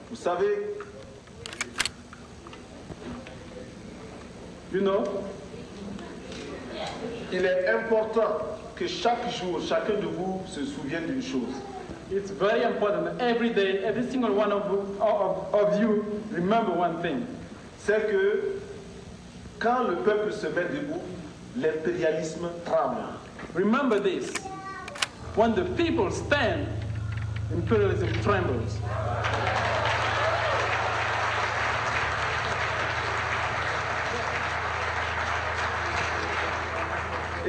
Vous savez, il est important que chaque jour, chacun de vous se souvienne d'une chose. It's very important that every day, every single one of you remember one thing. C'est que quand le peuple se met debout, l'impérialisme tremble. Remember this. When the people stand, imperialism trembles.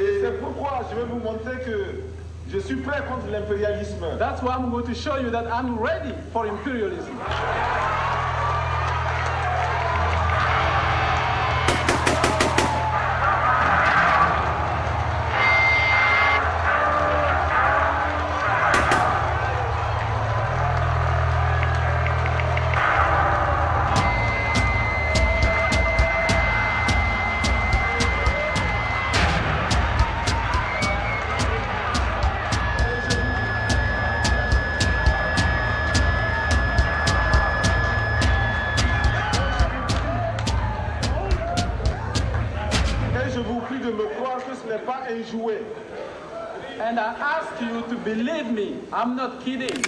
Et c'est pourquoi je vais vous montrer que je suis prêt contre l'impérialisme. That's why I'm going to show you that I'm ready for imperialism. And I ask you to believe me. I'm not kidding. Ici,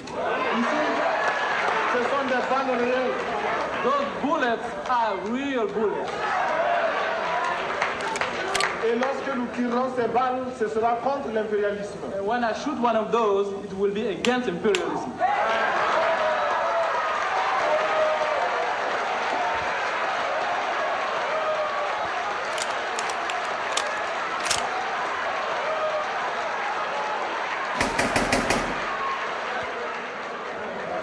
ce sont des balles réelles. Those bullets are real bullets. Et lorsque nous tirons ces balles, ce sera contre l'impérialisme. And when I shoot one of those, it will be against imperialism.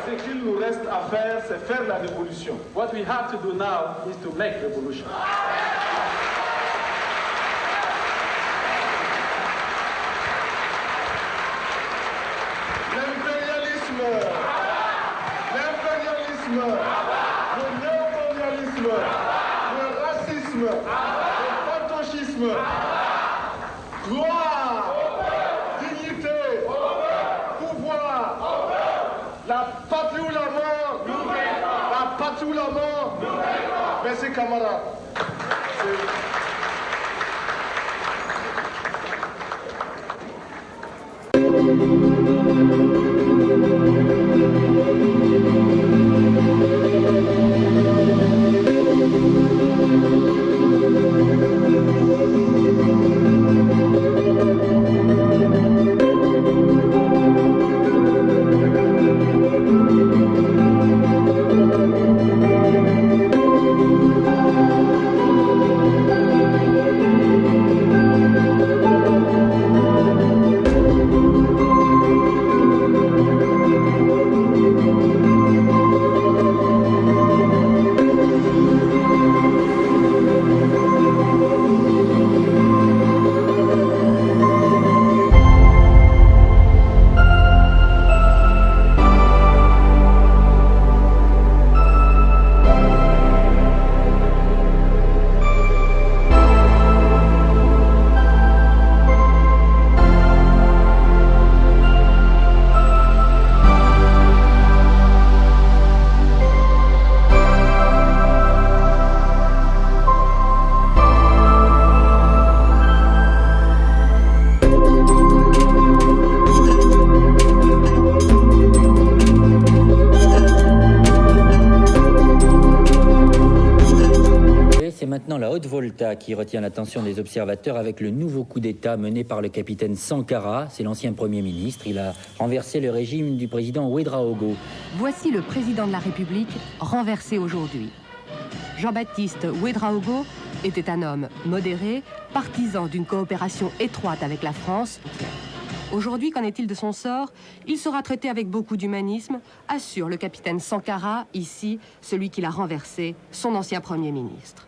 Ce qu'il nous reste à faire, c'est faire la révolution. What we have to do now is to make revolution. L'impérialisme, le néocolonialisme, le racisme, le fantochisme, gloire, dignité, pouvoir, la patrie ou la mort, la patrie ou la mort. Merci camarades. Maintenant la Haute-Volta qui retient l'attention des observateurs avec le nouveau coup d'État mené par le capitaine Sankara. C'est l'ancien Premier ministre. Il a renversé le régime du président Ouédraogo. Voici le président de la République renversé aujourd'hui. Jean-Baptiste Ouédraogo était un homme modéré, partisan d'une coopération étroite avec la France. Aujourd'hui, qu'en est-il de son sort? Il sera traité avec beaucoup d'humanisme, assure le capitaine Sankara, ici, celui qui l'a renversé, son ancien Premier ministre.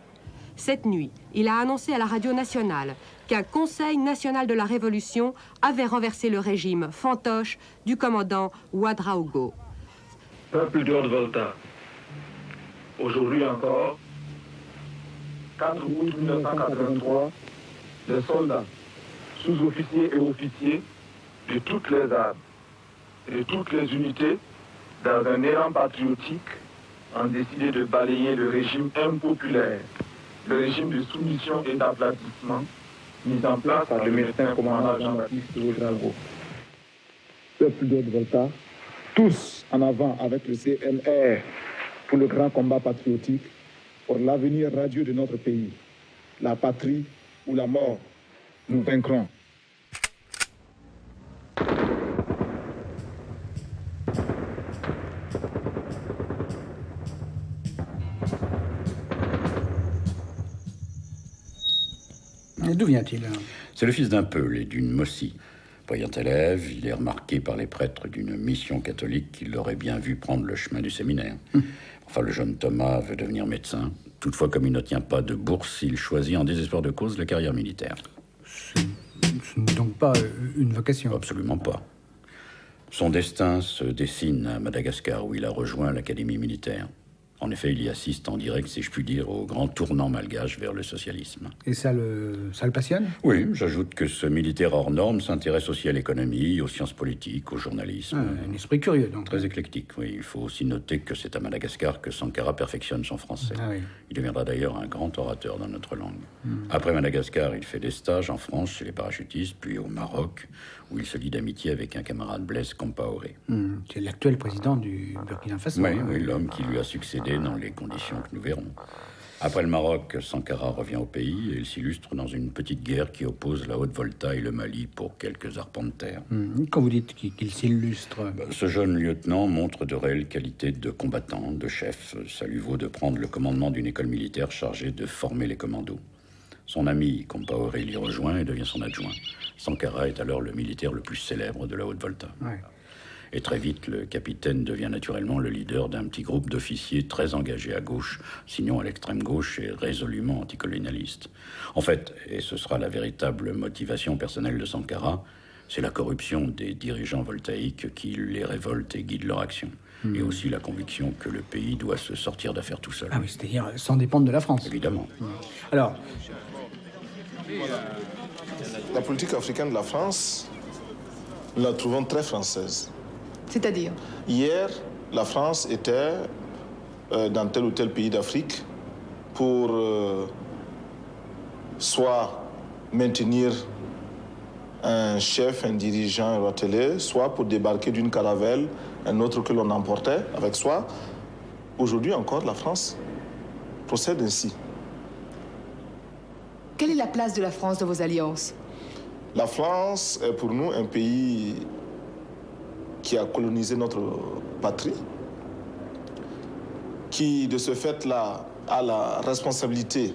Cette nuit, il a annoncé à la radio nationale qu'un Conseil national de la Révolution avait renversé le régime fantoche du commandant Ouedraogo. Peuple de Haute-Volta, aujourd'hui encore, 4 août 1983, les soldats, sous-officiers et officiers de toutes les armes et de toutes les unités, dans un élan patriotique, ont décidé de balayer le régime impopulaire, le régime de soumission et d'aplatissement mis en place par le médecin commandant Jean-Baptiste Ouedraogo. Peuple de Haute-Volta, tous en avant avec le CNR pour le grand combat patriotique, pour l'avenir radieux de notre pays. La patrie ou la mort, nous vaincrons. D'où vient-il? C'est le fils d'un Peul et d'une Mossi. Brillant élève, il est remarqué par les prêtres d'une mission catholique qui l'auraient bien vu prendre le chemin du séminaire. Enfin, le jeune Thomas veut devenir médecin. Toutefois, comme il ne tient pas de bourse, il choisit en désespoir de cause la carrière militaire. Ce n'est donc pas une vocation? Absolument pas. Son destin se dessine à Madagascar, où il a rejoint l'académie militaire. En effet, il y assiste en direct, si je puis dire, au grand tournant malgache vers le socialisme. Et ça le passionne? Oui, j'ajoute que ce militaire hors norme s'intéresse aussi à l'économie, aux sciences politiques, au journalisme. Un esprit curieux, donc. Très éclectique, oui. Il faut aussi noter que c'est à Madagascar que Sankara perfectionne son français. Ah oui. Il deviendra d'ailleurs un grand orateur dans notre langue. Après Madagascar, il fait des stages en France chez les parachutistes, puis au Maroc, où il se lie d'amitié avec un camarade, Blaise Compaoré. C'est l'actuel président du Burkina Faso. Oui, l'homme qui lui a succédé dans les conditions que nous verrons. Après le Maroc, Sankara revient au pays et il s'illustre dans une petite guerre qui oppose la Haute-Volta et le Mali pour quelques arpents de terre. Quand vous dites qu'il s'illustre... Ce jeune lieutenant montre de réelles qualités de combattant, de chef. Ça lui vaut de prendre le commandement d'une école militaire chargée de former les commandos. Son ami Compaoré l'y rejoint et devient son adjoint. Sankara est alors le militaire le plus célèbre de la Haute-Volta. Ouais. Et très vite, le capitaine devient naturellement le leader d'un petit groupe d'officiers très engagés à gauche, sinon à l'extrême gauche et résolument anticolonialistes. En fait, et ce sera la véritable motivation personnelle de Sankara, c'est la corruption des dirigeants voltaïques qui les révoltent et guident leur action. Et aussi la conviction que le pays doit se sortir d'affaire tout seul. Ah oui, c'est-à-dire sans dépendre de la France. Évidemment. Alors... La politique africaine de la France, nous la trouvons très française. C'est-à-dire? Hier, la France était dans tel ou tel pays d'Afrique pour soit maintenir un chef, un dirigeant, un roitelé, soit pour débarquer d'une caravelle, un autre que l'on emportait avec soi. Aujourd'hui encore, la France procède ainsi. Quelle est la place de la France dans vos alliances? La France est pour nous un pays qui a colonisé notre patrie, qui de ce fait-là a la responsabilité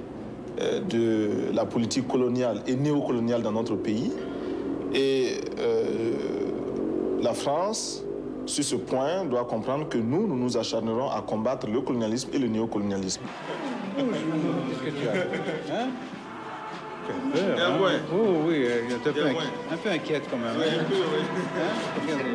de la politique coloniale et néocoloniale dans notre pays. Et la France, sur ce point, doit comprendre que nous nous acharnerons à combattre le colonialisme et le néocolonialisme. Qu'est-ce que tu as? Hein? Bien, ouais. Oh oui, un peu inquiète quand même. Oui, un peu, oui. Hein? Regardez.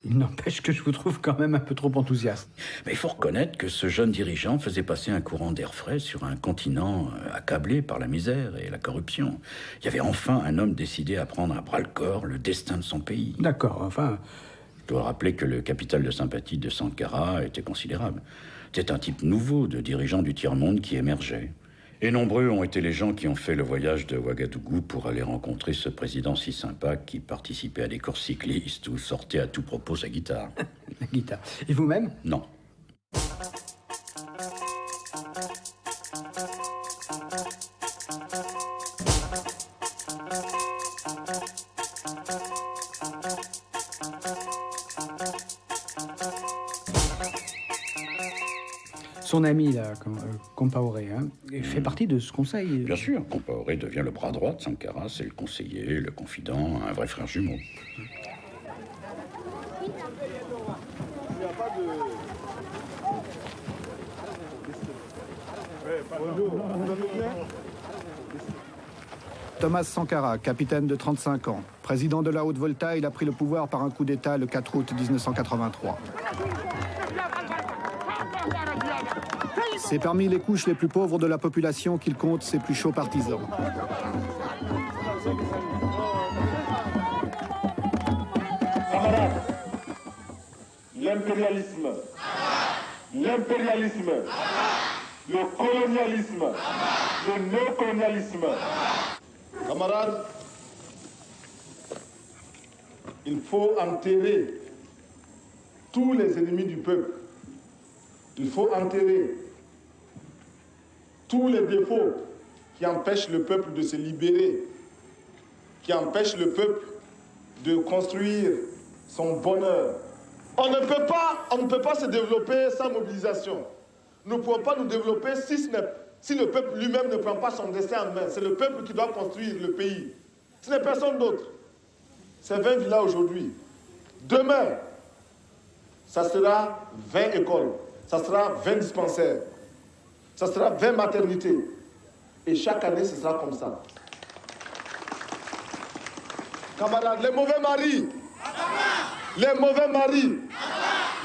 Il n'empêche que je vous trouve quand même un peu trop enthousiaste. Mais il faut reconnaître que ce jeune dirigeant faisait passer un courant d'air frais sur un continent accablé par la misère et la corruption. Il y avait enfin un homme décidé à prendre à bras-le-corps le destin de son pays. D'accord, enfin... Je dois rappeler que le capital de sympathie de Sankara était considérable. C'était un type nouveau de dirigeant du tiers-monde qui émergeait. Et nombreux ont été les gens qui ont fait le voyage de Ouagadougou pour aller rencontrer ce président si sympa qui participait à des courses cyclistes ou sortait à tout propos sa guitare. La guitare. Et vous-même? Non. son ami, là, Compaoré, hein, fait partie de ce conseil. Bien sûr, Compaoré devient le bras droit de Sankara, c'est le conseiller, le confident, un vrai frère jumeau. Thomas Sankara, capitaine de 35 ans, président de la Haute-Volta, il a pris le pouvoir par un coup d'État le 4 août 1983. C'est parmi les couches les plus pauvres de la population qu'il compte ses plus chauds partisans. Camarades, l'impérialisme, le colonialisme, le néocolonialisme. Camarades, il faut enterrer tous les ennemis du peuple. Il faut enterrer tous les défauts qui empêchent le peuple de se libérer, qui empêchent le peuple de construire son bonheur. On ne peut pas se développer sans mobilisation. Nous ne pouvons pas nous développer si le peuple lui-même ne prend pas son destin en main. C'est le peuple qui doit construire le pays. Ce n'est personne d'autre. C'est 20 villas aujourd'hui. Demain, ça sera 20 écoles, ça sera 20 dispensaires, ça sera 20 maternités. Et chaque année, ce sera comme ça. Camarades, les mauvais maris,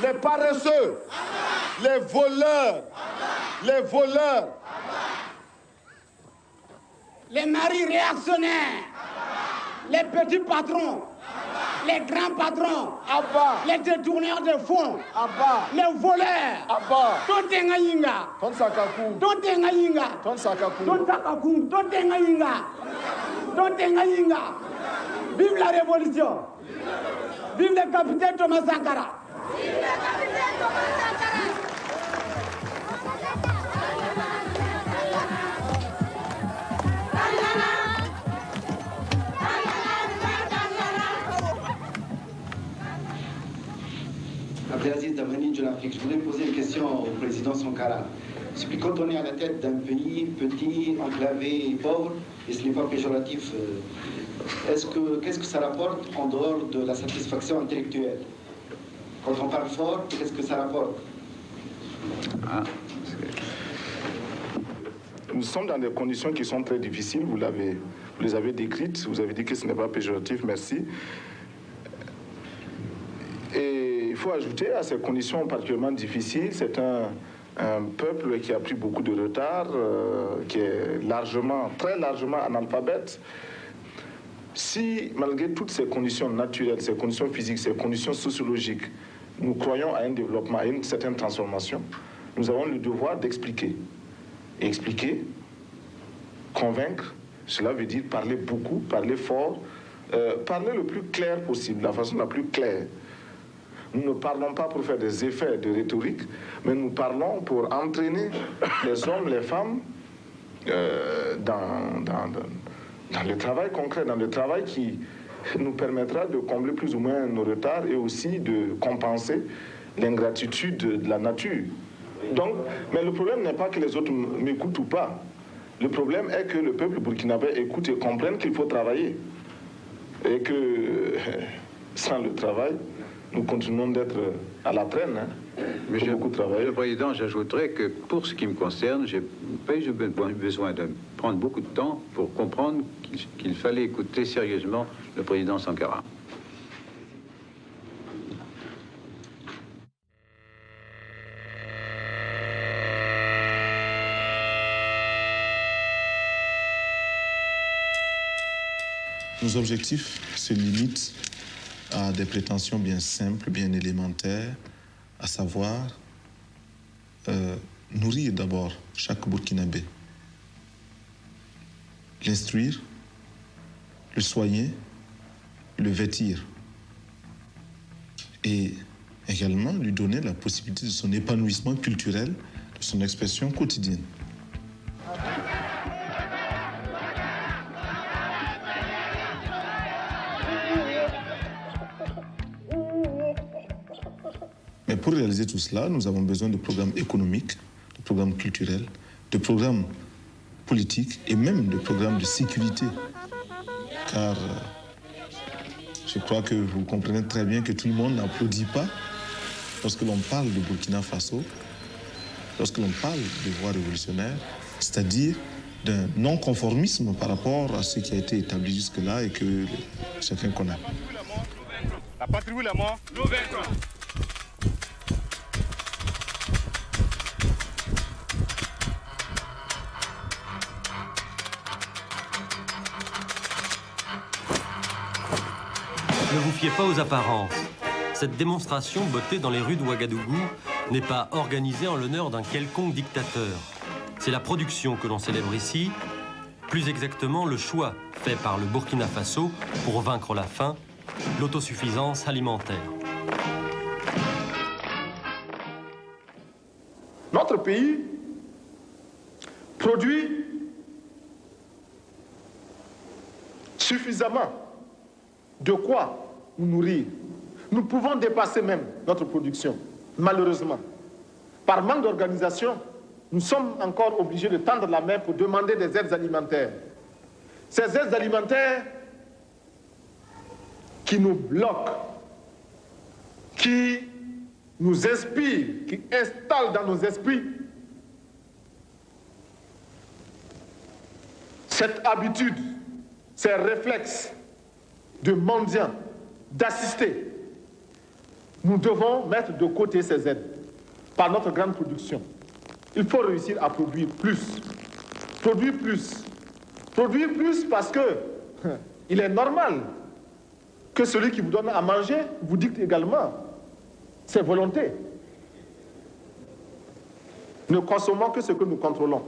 les paresseux, les voleurs, les maris réactionnaires, les petits patrons, les grands patrons, les détourneurs de fonds, les voleurs, vive la révolution, vive le capitaine Thomas Sankara. Vive le capitaine Thomas Sankara. Abdelaziz Damani de l'Afrique, je voudrais poser une question au président Sankara. C'est que quand on est à la tête d'un pays petit, enclavé, pauvre, et ce n'est pas péjoratif, qu'est-ce que ça rapporte en dehors de la satisfaction intellectuelle? Quand on parle fort, qu'est-ce que ça rapporte? Nous sommes dans des conditions qui sont très difficiles, vous les avez décrites, vous avez dit que ce n'est pas péjoratif, merci. Et il faut ajouter à ces conditions particulièrement difficiles, c'est un peuple qui a pris beaucoup de retard, qui est très largement analphabète. Si, malgré toutes ces conditions naturelles, ces conditions physiques, ces conditions sociologiques, nous croyons à un développement, à une certaine transformation, nous avons le devoir d'expliquer. Expliquer, convaincre, cela veut dire parler beaucoup, parler fort, parler le plus clair possible, de la façon la plus claire. Nous ne parlons pas pour faire des effets de rhétorique, mais nous parlons pour entraîner les hommes, les femmes dans le travail concret, dans le travail qui nous permettra de combler plus ou moins nos retards et aussi de compenser l'ingratitude de la nature. Donc, mais le problème n'est pas que les autres m'écoutent ou pas. Le problème est que le peuple burkinabé écoute et comprenne qu'il faut travailler. Et que sans le travail, nous continuons d'être à la traîne. Hein. Mais Monsieur le Président, j'ajouterais que pour ce qui me concerne, j'ai pas eu besoin de prendre beaucoup de temps pour comprendre qu'il fallait écouter sérieusement le président Sankara. Nos objectifs se limitent à des prétentions bien simples, bien élémentaires, à savoir nourrir d'abord chaque Burkinabé, l'instruire, le soigner, le vêtir et également lui donner la possibilité de son épanouissement culturel, de son expression quotidienne. Mais pour réaliser tout cela, nous avons besoin de programmes économiques, de programmes culturels, de programmes politiques et même de programmes de sécurité. Car je crois que vous comprenez très bien que tout le monde n'applaudit pas lorsque l'on parle de Burkina Faso, lorsque l'on parle de voie révolutionnaire, c'est-à-dire d'un non-conformisme par rapport à ce qui a été établi jusque-là et que chacun connaît. La patrie ou la mort, nous vaincrons. Ne vous fiez pas aux apparences. Cette démonstration, bottée dans les rues de Ouagadougou, n'est pas organisée en l'honneur d'un quelconque dictateur. C'est la production que l'on célèbre ici, plus exactement le choix fait par le Burkina Faso pour vaincre la faim, l'autosuffisance alimentaire. Notre pays produit suffisamment de quoi nous nourrir. Nous pouvons dépasser même notre production, malheureusement. Par manque d'organisation, nous sommes encore obligés de tendre la main pour demander des aides alimentaires. Ces aides alimentaires qui nous bloquent, qui nous inspirent, qui installent dans nos esprits cette habitude, ces réflexes de mendiants, d'assister. Nous devons mettre de côté ces aides par notre grande production. Il faut réussir à produire plus. Produire plus. Produire plus parce que il est normal que celui qui vous donne à manger vous dicte également ses volontés. Ne consommons que ce que nous contrôlons.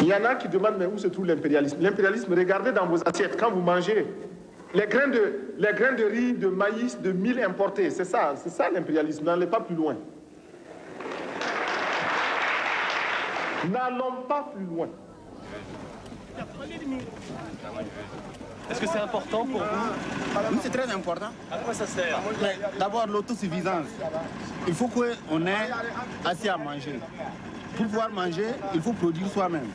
Il y en a qui demandent mais où se trouve l'impérialisme? L'impérialisme, regardez dans vos assiettes quand vous mangez les grains de riz, de maïs, de mil importés. C'est ça l'impérialisme. N'allez pas plus loin. N'allons pas plus loin. Est-ce que c'est important pour vous? Oui, c'est très important. À quoi ça sert? D'abord, l'autosuffisance. Il faut qu'on ait assez à manger. Pour pouvoir manger, il faut produire soi-même.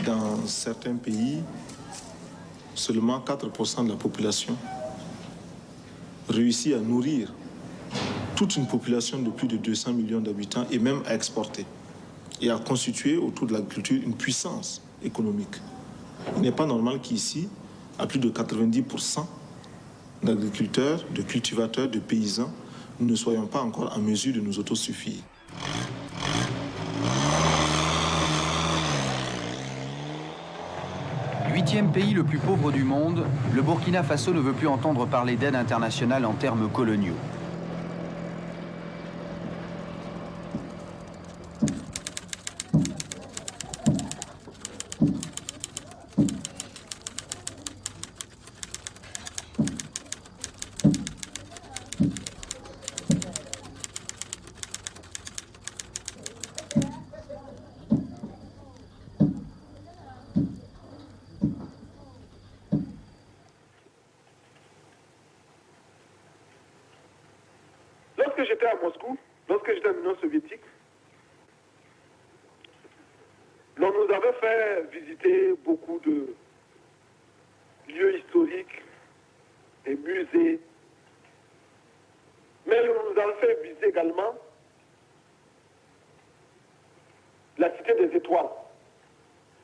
Dans certains pays, seulement 4% de la population réussit à nourrir toute une population de plus de 200 millions d'habitants et même à exporter et à constituer autour de l'agriculture une puissance économique. Il n'est pas normal qu'ici, à plus de 90% d'agriculteurs, de cultivateurs, de paysans, nous ne soyons pas encore en mesure de nous autosuffire. Huitième pays le plus pauvre du monde, le Burkina Faso ne veut plus entendre parler d'aide internationale en termes coloniaux. Lorsque j'étais à Moscou, lorsque j'étais en Union soviétique, l'on nous avait fait visiter beaucoup de lieux historiques, des musées, mais l'on nous avait fait visiter également la Cité des Étoiles.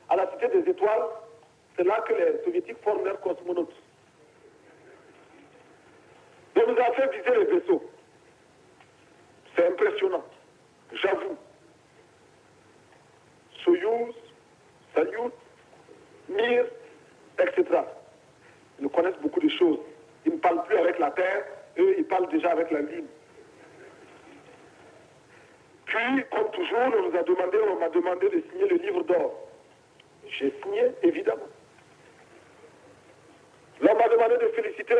À la Cité des Étoiles, c'est là que les soviétiques forment leurs cosmonautes. On nous a fait visiter les vaisseaux. C'est impressionnant, j'avoue. Soyouz, Salyut, Mir, etc. Ils connaissent beaucoup de choses. Ils ne parlent plus avec la Terre, eux, ils parlent déjà avec la Lune. Puis, comme toujours, on m'a demandé de signer le livre d'or. J'ai signé, évidemment. Là, on m'a demandé de féliciter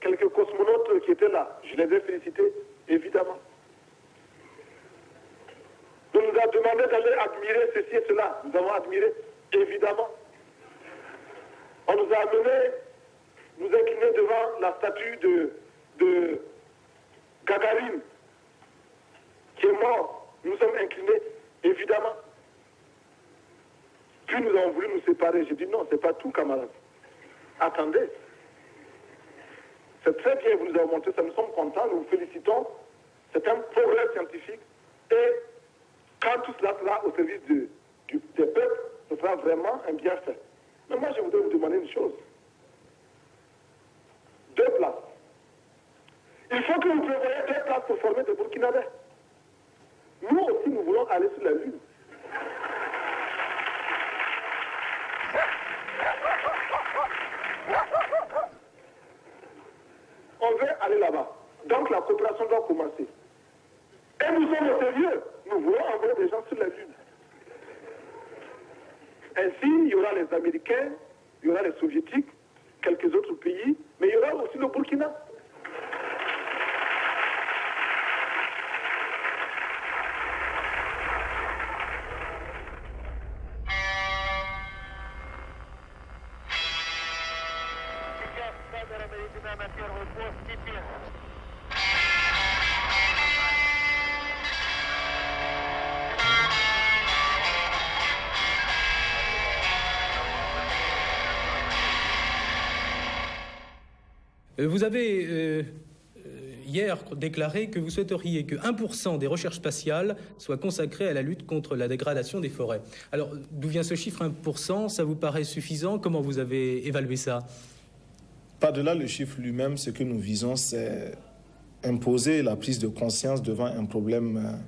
quelques cosmonautes qui étaient là. Je les ai félicités, évidemment. On nous a demandé d'aller admirer ceci et cela. Nous avons admiré, évidemment. On nous a amenés nous incliner devant la statue de Gagarine, qui est mort. Nous sommes inclinés, évidemment. Puis nous avons voulu nous séparer. J'ai dit non, c'est pas tout, camarades. Attendez. C'est très bien, vous nous avez montré ça, nous sommes contents, nous vous félicitons. C'est un progrès scientifique. Et quand tout cela sera au service des peuples, ce sera vraiment un bienfait. Mais moi, je voudrais vous demander une chose. 2 places. Il faut que vous prévoyiez 2 places pour former des Burkinabés. Nous aussi, nous voulons aller sur la Lune. On veut aller là-bas. Donc la coopération doit commencer. Et nous sommes au sérieux. Nous voulons envoyer des gens sur la Lune. Ainsi, il y aura les Américains, il y aura les Soviétiques, quelques autres pays, mais il y aura aussi le Burkina. Vous avez hier déclaré que vous souhaiteriez que 1% des recherches spatiales soit consacré à la lutte contre la dégradation des forêts. Alors, d'où vient ce chiffre 1%? Ça vous paraît suffisant? Comment vous avez évalué ça? Par-delà le chiffre lui-même, ce que nous visons, c'est imposer la prise de conscience devant un problème,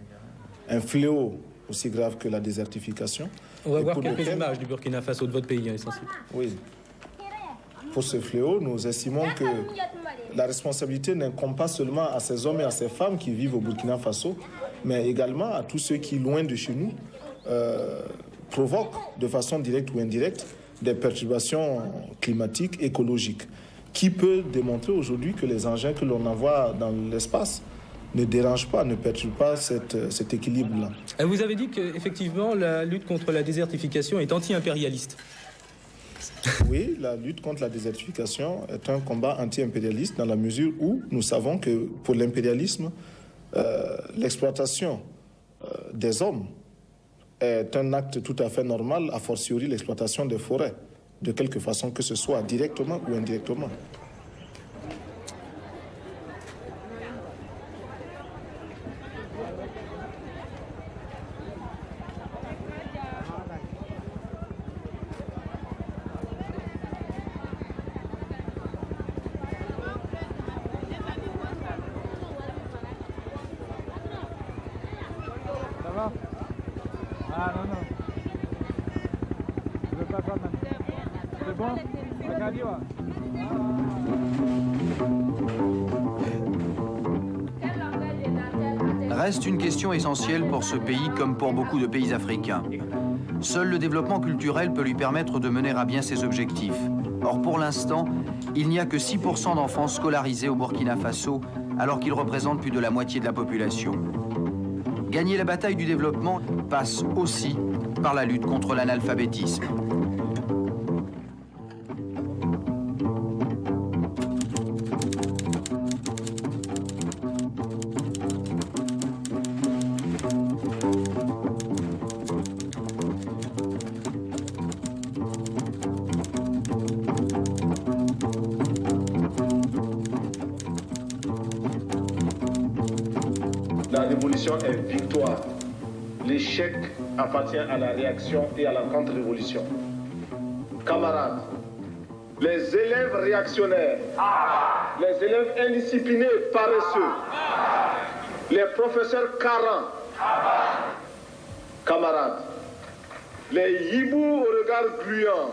un fléau aussi grave que la désertification. On va voir quelques images du Burkina Faso, de votre pays, essentiel. Oui. Pour ce fléau, nous estimons que la responsabilité n'incombe pas seulement à ces hommes et à ces femmes qui vivent au Burkina Faso, mais également à tous ceux qui, loin de chez nous, provoquent de façon directe ou indirecte des perturbations climatiques, écologiques. Qui peut démontrer aujourd'hui que les engins que l'on envoie dans l'espace ne dérangent pas, ne perturbent pas cet équilibre-là? Vous avez dit qu'effectivement, la lutte contre la désertification est anti-impérialiste. Oui, la lutte contre la désertification est un combat anti-impérialiste dans la mesure où nous savons que pour l'impérialisme, l'exploitation des hommes est un acte tout à fait normal, a fortiori l'exploitation des forêts, de quelque façon que ce soit, directement ou indirectement. Ah non, non. Je veux pas ça maintenant. C'est bon? Regardez, ouais. Reste une question essentielle pour ce pays comme pour beaucoup de pays africains. Seul le développement culturel peut lui permettre de mener à bien ses objectifs. Or, pour l'instant, il n'y a que 6% d'enfants scolarisés au Burkina Faso, alors qu'ils représentent plus de la moitié de la population. Gagner la bataille du développement passe aussi par la lutte contre l'analphabétisme. La révolution est victoire. L'échec appartient à la réaction et à la contre-révolution. Camarades, les élèves réactionnaires, les élèves indisciplinés, paresseux, les professeurs carents, camarades, les hiboux au regard gluant,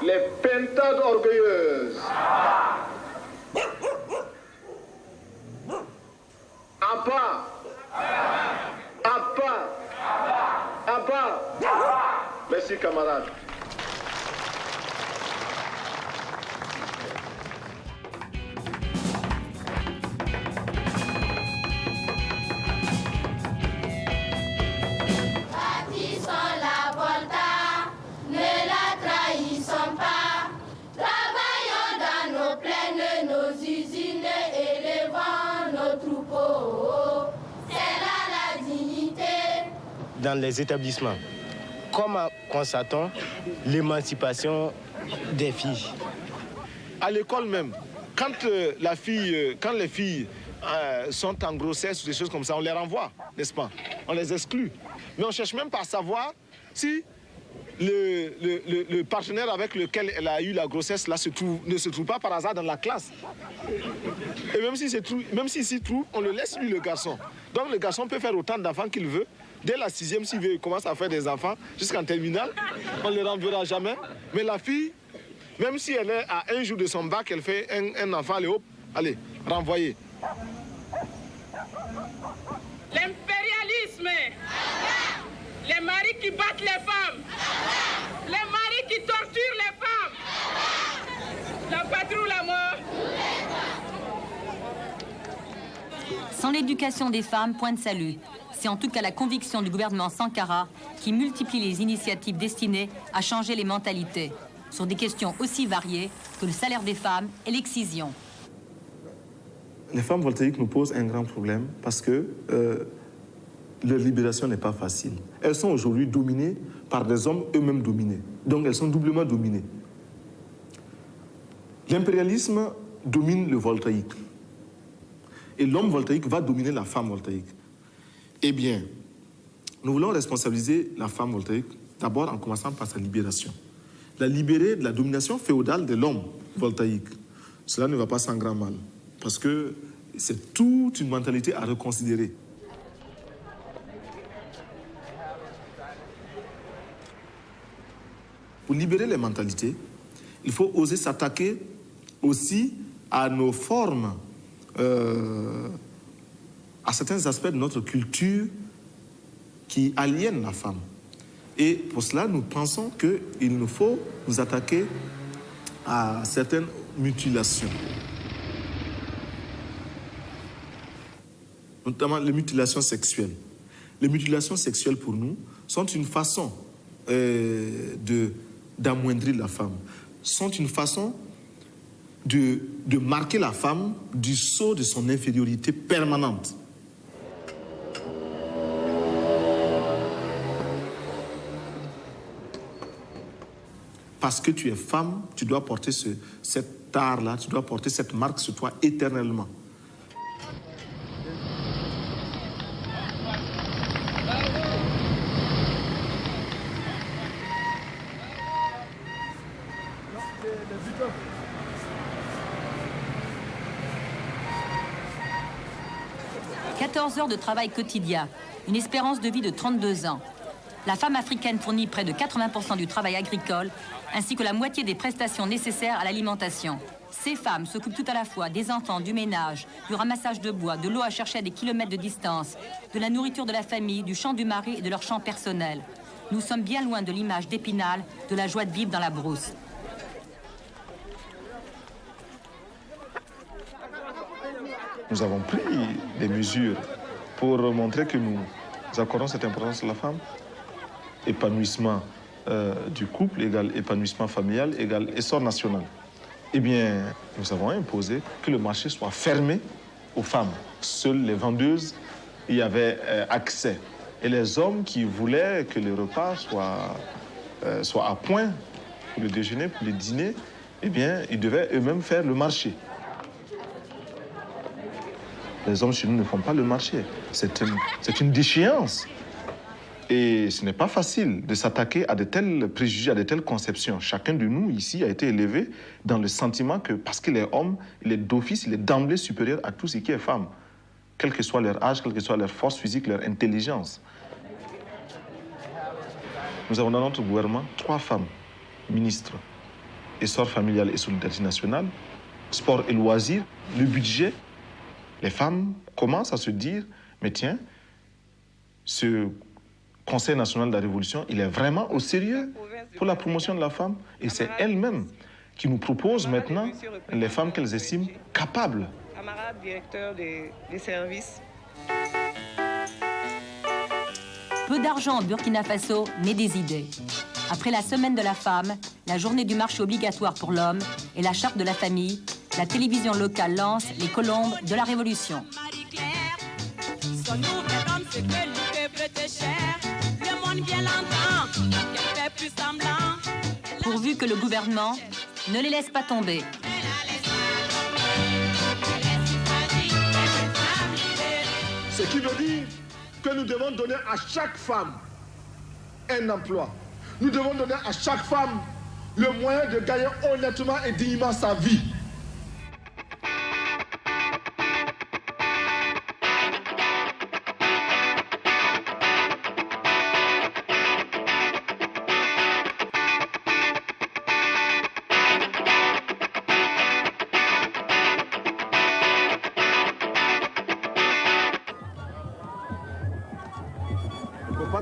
les pentades orgueilleuses, Abba, Abba, Abba. Merci camarades. Bâtissons dans les établissements, comment constatons l'émancipation des filles? À l'école même, quand les filles sont en grossesse ou des choses comme ça, on les renvoie, n'est-ce pas? On les exclut. Mais on ne cherche même pas à savoir si le partenaire avec lequel elle a eu la grossesse là ne se trouve pas par hasard dans la classe. Et même s'il s'y trouve, on le laisse lui, le garçon. Donc le garçon peut faire autant d'enfants qu'il veut. Dès la 6e, s'il veut, il commence à faire des enfants jusqu'en terminale. On ne les renverra jamais. Mais la fille, même si elle est à un jour de son bac, elle fait un enfant, allez hop, allez, renvoyez. L'impérialisme, les maris qui battent les femmes, les maris qui torturent les femmes, la patrie ou la mort. Sans l'éducation des femmes, point de salut. C'est en tout cas la conviction du gouvernement Sankara qui multiplie les initiatives destinées à changer les mentalités sur des questions aussi variées que le salaire des femmes et l'excision. Les femmes voltaïques nous posent un grand problème parce que leur libération n'est pas facile. Elles sont aujourd'hui dominées par des hommes eux-mêmes dominés. Donc elles sont doublement dominées. L'impérialisme domine le voltaïque. Et l'homme voltaïque va dominer la femme voltaïque. Eh bien, nous voulons responsabiliser la femme voltaïque d'abord en commençant par sa libération. La libérer de la domination féodale de l'homme voltaïque. Cela ne va pas sans grand mal. Parce que c'est toute une mentalité à reconsidérer. Pour libérer les mentalités, il faut oser s'attaquer aussi à nos formes, à certains aspects de notre culture qui aliènent la femme. Et pour cela, nous pensons qu'il nous faut nous attaquer à certaines mutilations. Notamment les mutilations sexuelles. Les mutilations sexuelles, pour nous, sont une façon d'amoindrir la femme, sont une façon de marquer la femme du sceau de son infériorité permanente. Parce que tu es femme, tu dois porter cet art-là, tu dois porter cette marque sur toi éternellement. « 14 heures de travail quotidien, une espérance de vie de 32 ans. La femme africaine fournit près de 80% du travail agricole, ainsi que la moitié des prestations nécessaires à l'alimentation. Ces femmes s'occupent tout à la fois des enfants, du ménage, du ramassage de bois, de l'eau à chercher à des kilomètres de distance, de la nourriture de la famille, du champ du mari et de leur champ personnel. Nous sommes bien loin de l'image d'Épinal, de la joie de vivre dans la brousse. Nous avons pris des mesures pour montrer que nous accordons cette importance à la femme. Épanouissement du couple égale épanouissement familial égale essor national. Eh bien, nous avons imposé que le marché soit fermé aux femmes. Seules les vendeuses y avaient accès. Et les hommes qui voulaient que le repas soit à point pour le déjeuner, pour le dîner, eh bien, ils devaient eux-mêmes faire le marché. Les hommes chez nous ne font pas le marché. C'est une déchéance. Et ce n'est pas facile de s'attaquer à de tels préjugés, à de telles conceptions. Chacun de nous ici a été élevé dans le sentiment que parce qu'il est homme, il est d'office, il est d'emblée supérieur à tout ce qui est femme. Quel que soit leur âge, quelle que soit leur force physique, leur intelligence. Nous avons dans notre gouvernement 3 femmes ministres. Essor familial et solidarité nationale, sport et loisirs, le budget. Les femmes commencent à se dire, mais tiens, ce Conseil national de la Révolution, il est vraiment au sérieux pour la promotion de la femme. Et c'est elle-même qui nous propose maintenant les femmes qu'elles estiment capables. Camarade directeur des services. Peu d'argent au Burkina Faso, mais des idées. Après la semaine de la femme, la journée du marché obligatoire pour l'homme et la charte de la famille, la télévision locale lance les colombes de la Révolution. plus que le gouvernement ne les laisse pas tomber. Ce qui veut dire que nous devons donner à chaque femme un emploi. Nous devons donner à chaque femme le moyen de gagner honnêtement et dignement sa vie.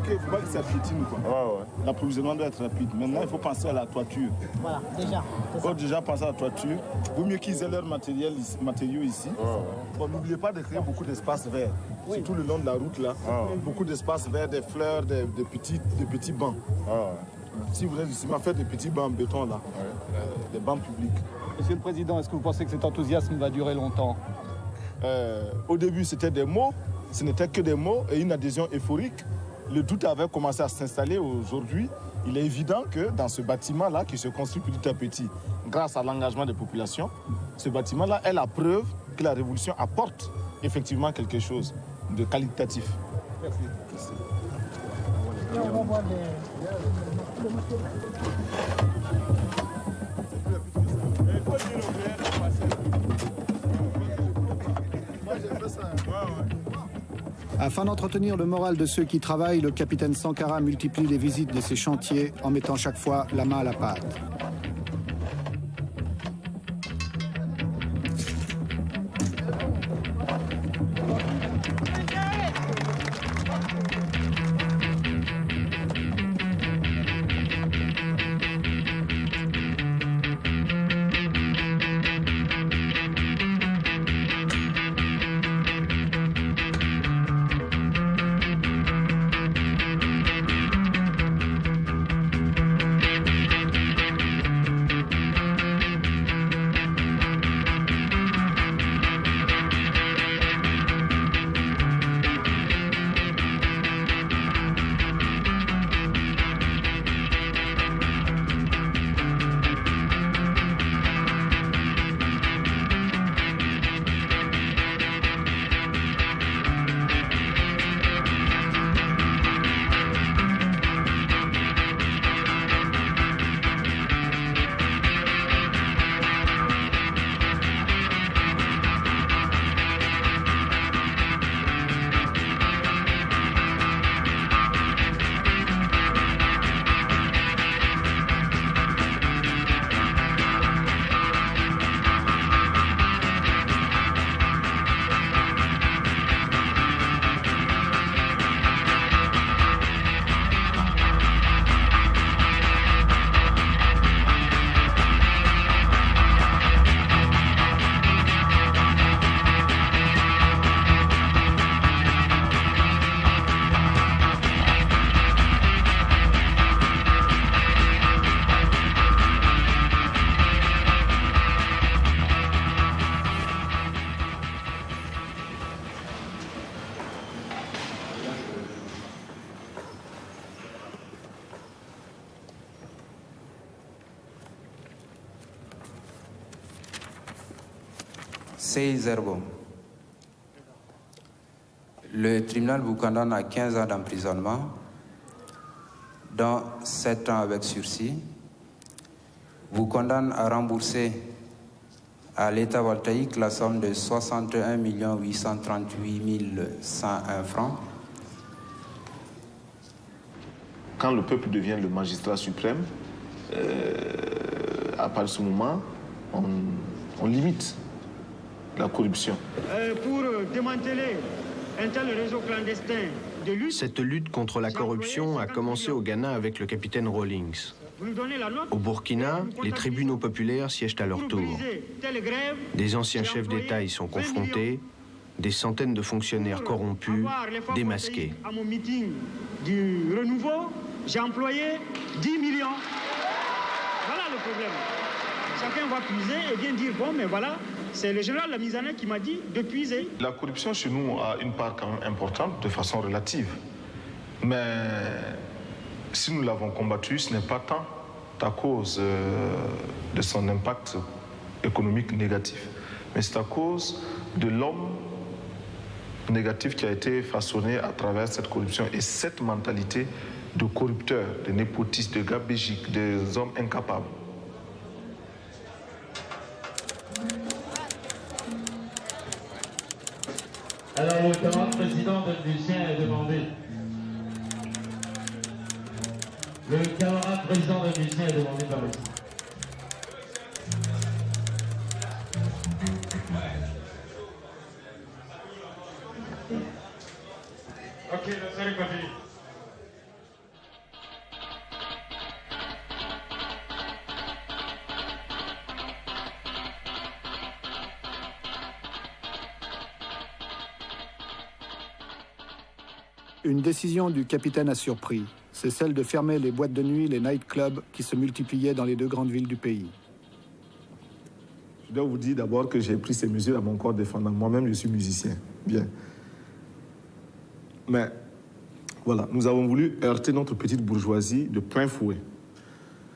Il ne faut pas que ça piétine, quoi. L'approvisionnement doit être rapide. Maintenant, il faut penser à la toiture. Voilà, déjà. Il faut déjà penser à la toiture. Vaut mieux qu'ils aient leurs matériaux ici. Bon, n'oubliez pas de créer beaucoup d'espaces verts. Surtout le long de la route, là. Beaucoup d'espaces verts, des fleurs, des petits bancs. Si vous êtes ici, faites des petits bancs en béton, là. Des bancs publics. Monsieur le Président, est-ce que vous pensez que cet enthousiasme va durer longtemps? Au début, c'était des mots. Ce n'était que des mots et une adhésion euphorique. Le doute avait commencé à s'installer. Aujourd'hui, il est évident que dans ce bâtiment-là, qui se construit petit à petit, grâce à l'engagement des populations, ce bâtiment-là est la preuve que la révolution apporte effectivement quelque chose de qualitatif. Merci. Et on va voir Afin d'entretenir le moral de ceux qui travaillent, le capitaine Sankara multiplie les visites de ses chantiers en mettant chaque fois la main à la pâte. Zerbo. Le tribunal vous condamne à 15 ans d'emprisonnement, dont 7 ans avec sursis. Vous condamne à rembourser à l'État voltaïque la somme de 61 838 101 francs. Quand le peuple devient le magistrat suprême, à partir de ce moment, on limite la corruption. Pour démanteler un tel réseau clandestin de lutte... Cette lutte contre la corruption a commencé au Ghana avec le capitaine Rawlings. Au Burkina, les tribunaux populaires siègent à leur tour. Des anciens chefs d'État y sont confrontés, des centaines de fonctionnaires corrompus, démasqués. À mon meeting du renouveau, j'ai employé 10 millions. Voilà le problème. Chacun va puiser et bien dire, bon, mais voilà, c'est le général Lamizana qui m'a dit de puiser. La corruption chez nous a une part quand même importante de façon relative. Mais si nous l'avons combattue, ce n'est pas tant à cause de son impact économique négatif, mais c'est à cause de l'homme négatif qui a été façonné à travers cette corruption et cette mentalité de corrupteurs, de népotistes, de gabégiques, des hommes incapables. Alors le camarade président de Lucien est demandé. Le camarade président de Lucien est demandé par ici. Ok, la série continue. Une décision du capitaine a surpris. C'est celle de fermer les boîtes de nuit, les nightclubs qui se multipliaient dans les deux grandes villes du pays. Je dois vous dire d'abord que j'ai pris ces mesures à mon corps défendant. Moi-même, je suis musicien. Bien. Mais voilà, nous avons voulu heurter notre petite bourgeoisie de plein fouet.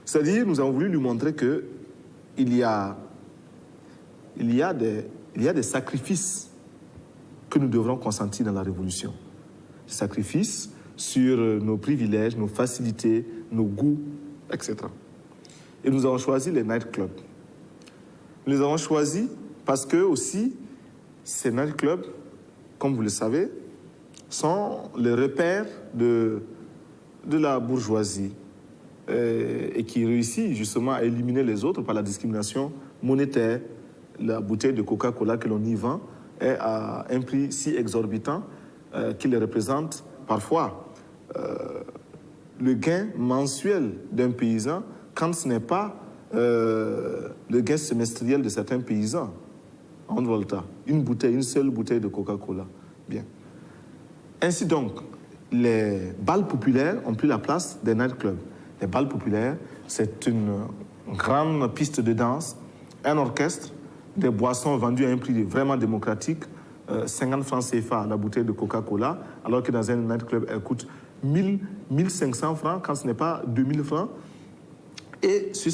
C'est-à-dire, nous avons voulu lui montrer que il y a des sacrifices que nous devrons consentir dans la révolution. Des sacrifices sur nos privilèges, nos facilités, nos goûts, etc. Et nous avons choisi les nightclubs. Nous les avons choisis parce que aussi, ces nightclubs, comme vous le savez, sont les repères de la bourgeoisie et qui réussit justement à éliminer les autres par la discrimination monétaire. La bouteille de Coca-Cola que l'on y vend est à un prix si exorbitant qu'il représente parfois le gain mensuel d'un paysan quand ce n'est pas le gain semestriel de certains paysans en Volta. Une seule bouteille de Coca-Cola. Bien. Ainsi donc, les bals populaires ont pris la place des nightclubs. Les bals populaires, c'est une grande piste de danse, un orchestre, des boissons vendues à un prix vraiment démocratique, 50 francs CFA la bouteille de Coca-Cola, alors que dans un nightclub, elle coûte 1500 francs, quand ce n'est pas 2000 francs. Et sur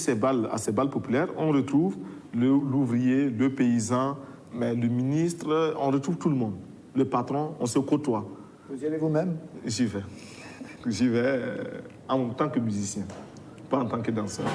à ces bals populaires, on retrouve l'ouvrier, le paysan, mais le ministre, on retrouve tout le monde. Le patron, on se côtoie. Vous y allez vous-même? J'y vais. J'y vais en tant que musicien, pas en tant que danseur.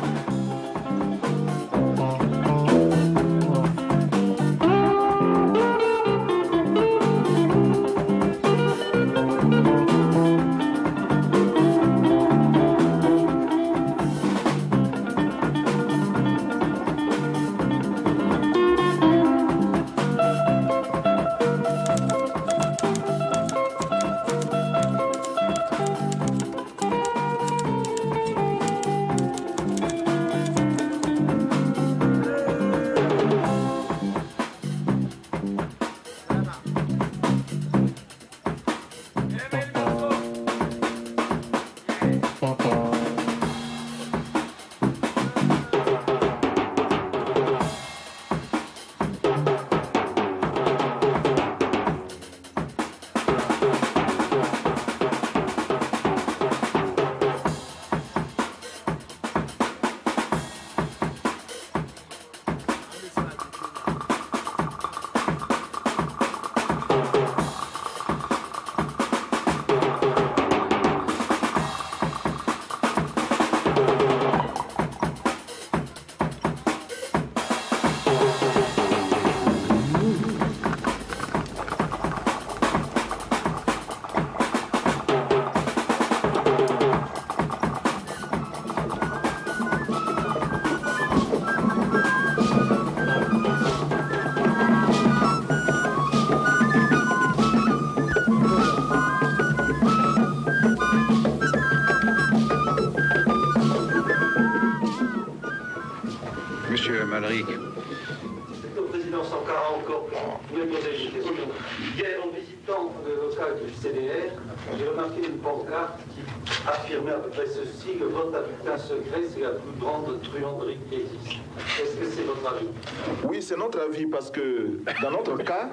Monsieur Malric. Le président Sankara encore voulait poser une question. Hier, en visitant le local du CDR, j'ai remarqué une pancarte qui affirmait à peu près ceci: le vote à bulletin secret, c'est la plus grande truanderie qui existe. Est-ce que c'est votre avis? Oui, c'est notre avis parce que dans notre cas,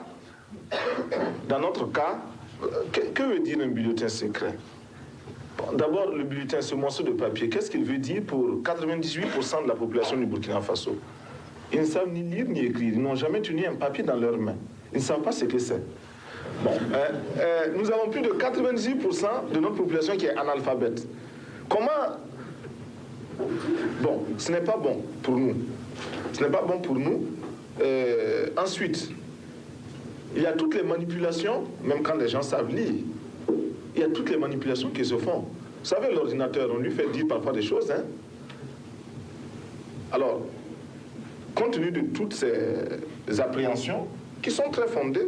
que veut dire un bulletin secret? D'abord, le bulletin, ce morceau de papier, qu'est-ce qu'il veut dire pour 98% de la population du Burkina Faso? Ils ne savent ni lire ni écrire. Ils n'ont jamais tenu un papier dans leurs mains. Ils ne savent pas ce que c'est. Bon, nous avons plus de 98% de notre population qui est analphabète. Comment... Bon, ce n'est pas bon pour nous. Ce n'est pas bon pour nous. Ensuite, il y a toutes les manipulations, même quand les gens savent lire, il y a toutes les manipulations qui se font. Vous savez, l'ordinateur, on lui fait dire parfois des choses, hein. Alors, compte tenu de toutes ces appréhensions, qui sont très fondées,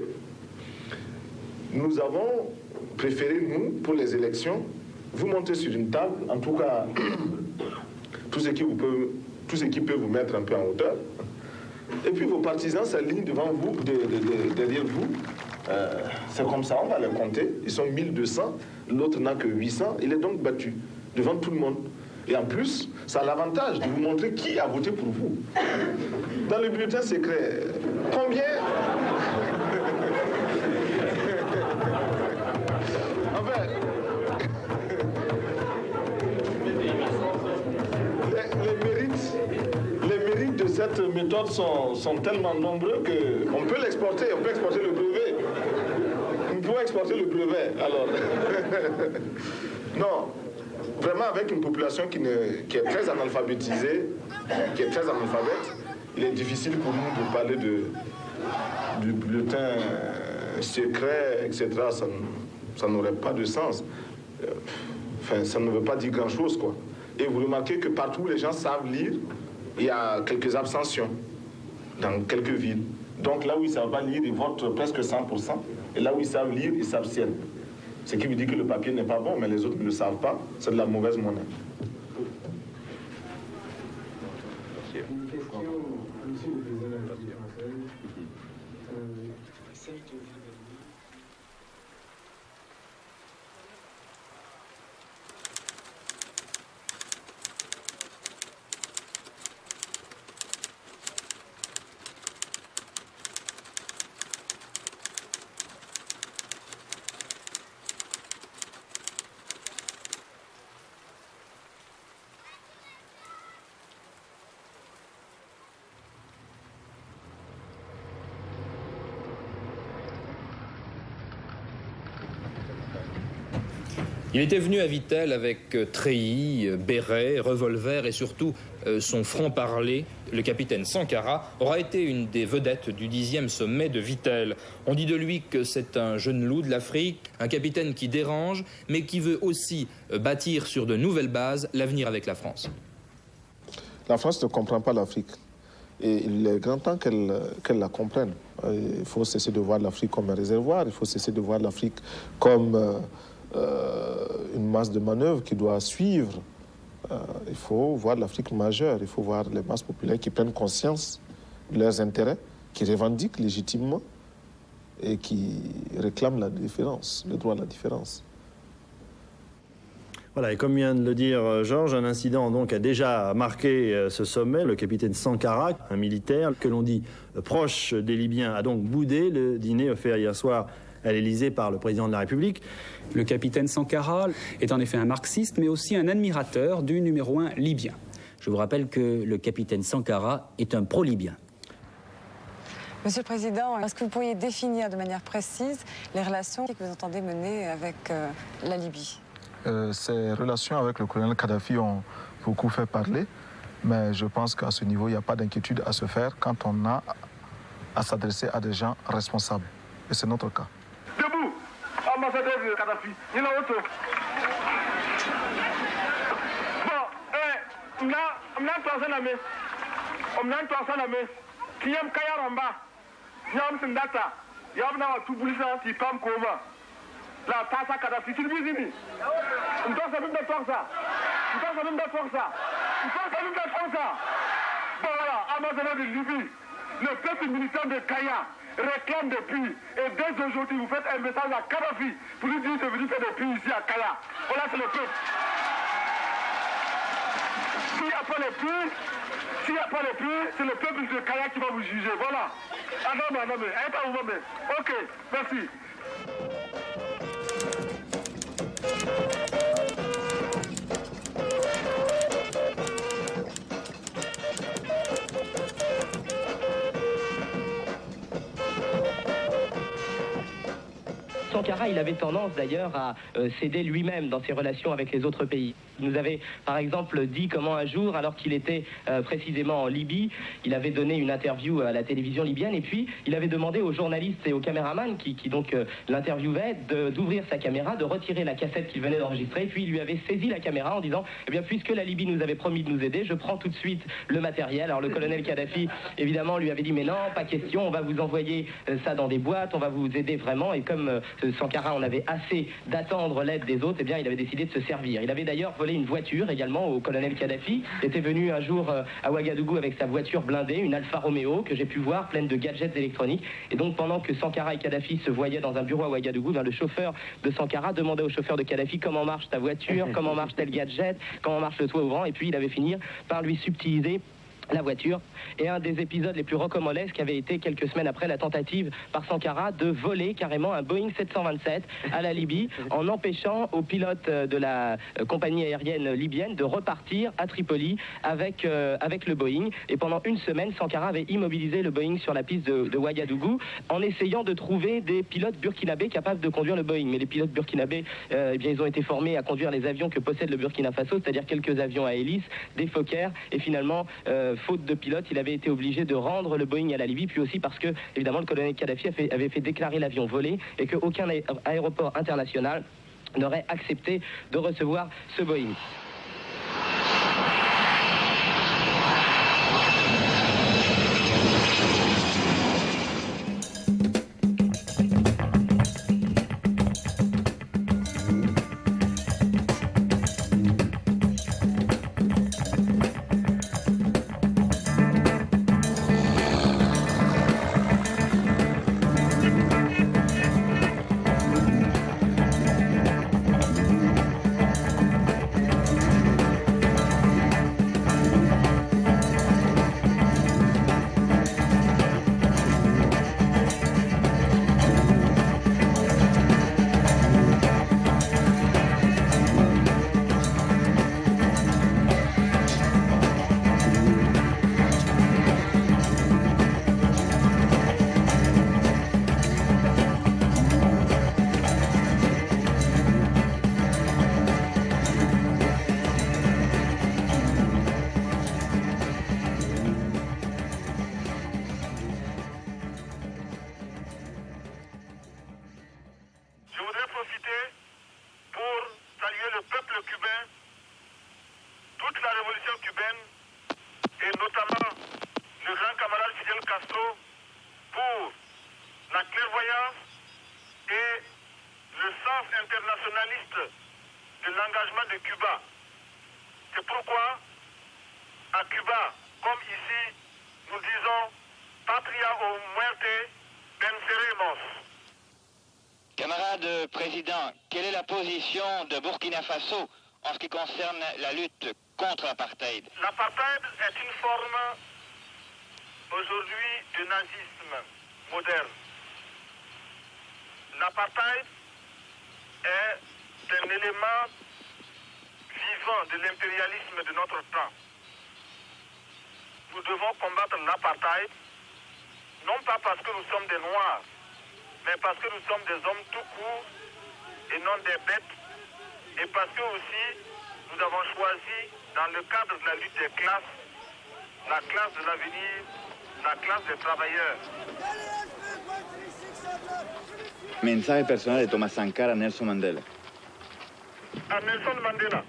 nous avons préféré, nous, pour les élections, vous monter sur une table, en tout cas, tout ce qui peut vous mettre un peu en hauteur. Et puis vos partisans s'alignent devant vous, derrière vous. C'est comme ça, on va les compter. Ils sont 1200, l'autre n'a que 800. Il est donc battu devant tout le monde. Et en plus, ça a l'avantage de vous montrer qui a voté pour vous. Dans le bulletin secret, combien... Enfin, les mérites de cette méthode sont tellement nombreux qu'on peut l'exporter, on peut exporter le brevet. Nous pouvons exporter le brevet, alors. Non, vraiment avec une population qui est très analphabétisée, qui est très analphabète, il est difficile pour nous de parler du bulletin secret, etc. Ça n'aurait pas de sens. Enfin, ça ne veut pas dire grand-chose, quoi. Et vous remarquez que partout où les gens savent lire, il y a quelques abstentions dans quelques villes. Donc là où ils ne savent pas lire, ils votent presque 100%. Et là où ils savent lire, ils s'abstiennent. Ce qui veut dire que le papier n'est pas bon, mais les autres ne le savent pas. C'est de la mauvaise monnaie. Une question, monsieur le président de la République française. Il était venu à Vittel avec treillis, béret, revolver et surtout son franc-parler. Le capitaine Sankara aura été une des vedettes du 10e sommet de Vittel. On dit de lui que c'est un jeune loup de l'Afrique, un capitaine qui dérange, mais qui veut aussi bâtir sur de nouvelles bases l'avenir avec la France. La France ne comprend pas l'Afrique. Et il est grand temps qu'elle la comprenne. Il faut cesser de voir l'Afrique comme un réservoir, il faut cesser de voir l'Afrique comme... une masse de manœuvre qui doit suivre. Il faut voir l'Afrique majeure, il faut voir les masses populaires qui prennent conscience de leurs intérêts, qui revendiquent légitimement et qui réclament la différence, le droit à la différence. Voilà, et comme vient de le dire Georges, un incident donc a déjà marqué ce sommet. Le capitaine Sankara, un militaire que l'on dit proche des Libyens, a donc boudé le dîner offert hier soir à l'Élysée par le président de la République. Le capitaine Sankara est en effet un marxiste, mais aussi un admirateur du numéro 1 libyen. Je vous rappelle que le capitaine Sankara est un pro-libyen. Monsieur le Président, est-ce que vous pourriez définir de manière précise les relations que vous entendez mener avec la Libye? Ces relations avec le colonel Kadhafi ont beaucoup fait parler, mais je pense qu'à ce niveau, il n'y a pas d'inquiétude à se faire quand on a à s'adresser à des gens responsables. Et c'est notre cas. Debout, ambassadeur de Kadhafi, il est auto. Bon, on a Kiyam Kayaramba, Yam Sindata, Yamna Tubulisa, Tipam Koma, la Tassa Kadhafi, tu le dis, on doit savoir de force. Voilà, ambassadeur de Libye, le peuple militant de Kaya réclame depuis, et dès aujourd'hui, vous faites un message à Kadhafi pour lui dire de venir faire des puits ici à Kaya. Voilà, c'est le peuple. S'il n'y a pas les puits, c'est le peuple de Kaya qui va vous juger. Voilà. Ah non, ok, merci. Sankara, il avait tendance d'ailleurs à céder lui-même dans ses relations avec les autres pays. Il nous avait par exemple dit comment un jour, alors qu'il était précisément en Libye, il avait donné une interview à la télévision libyenne et puis il avait demandé aux journalistes et aux caméramans qui donc l'interviewaient d'ouvrir sa caméra, de retirer la cassette qu'il venait d'enregistrer, puis il lui avait saisi la caméra en disant « Eh bien, puisque la Libye nous avait promis de nous aider, je prends tout de suite le matériel. » Alors le colonel Kadhafi, évidemment, lui avait dit « Mais non, pas question, on va vous envoyer ça dans des boîtes, on va vous aider vraiment. » Et comme Sankara en avait assez d'attendre l'aide des autres, eh bien, il avait décidé de se servir. Il avait d'ailleurs volé une voiture également au colonel Kadhafi. Il était venu un jour à Ouagadougou avec sa voiture blindée, une Alfa Romeo, que j'ai pu voir, pleine de gadgets électroniques. Et donc, pendant que Sankara et Kadhafi se voyaient dans un bureau à Ouagadougou, le chauffeur de Sankara demandait au chauffeur de Kadhafi comment marche ta voiture, comment marche tel gadget, comment marche le toit ouvrant, et puis il avait fini par lui subtiliser la voiture. Et un des épisodes les plus rocambolesques avait été quelques semaines après la tentative par Sankara de voler carrément un Boeing 727 à la Libye en empêchant aux pilotes de la compagnie aérienne libyenne de repartir à Tripoli avec le Boeing. Et pendant une semaine, Sankara avait immobilisé le Boeing sur la piste de Ouagadougou en essayant de trouver des pilotes burkinabés capables de conduire le Boeing. Mais les pilotes burkinabés, eh bien, ils ont été formés à conduire les avions que possède le Burkina Faso, c'est-à-dire quelques avions à hélice, des Fokker, et finalement, faute de pilote, il avait été obligé de rendre le Boeing à la Libye, puis aussi parce que, évidemment, le colonel Kadhafi avait fait déclarer l'avion volé et qu'aucun aéroport international n'aurait accepté de recevoir ce Boeing. Camarade président, quelle est la position de Burkina Faso en ce qui concerne la lutte contre l'apartheid? L'apartheid est une forme aujourd'hui du nazisme moderne. L'apartheid est un élément vivant de l'impérialisme de notre temps. Nous devons combattre l'apartheid, non pas parce que nous sommes des Noirs, mais parce que nous sommes des hommes tout court et non des bêtes, et parce que aussi nous avons choisi, dans le cadre de la lutte des classes, la classe de l'avenir, la classe des travailleurs. Mensaje personal de Thomas Sankara a Nelson Mandela. À Nelson Mandela.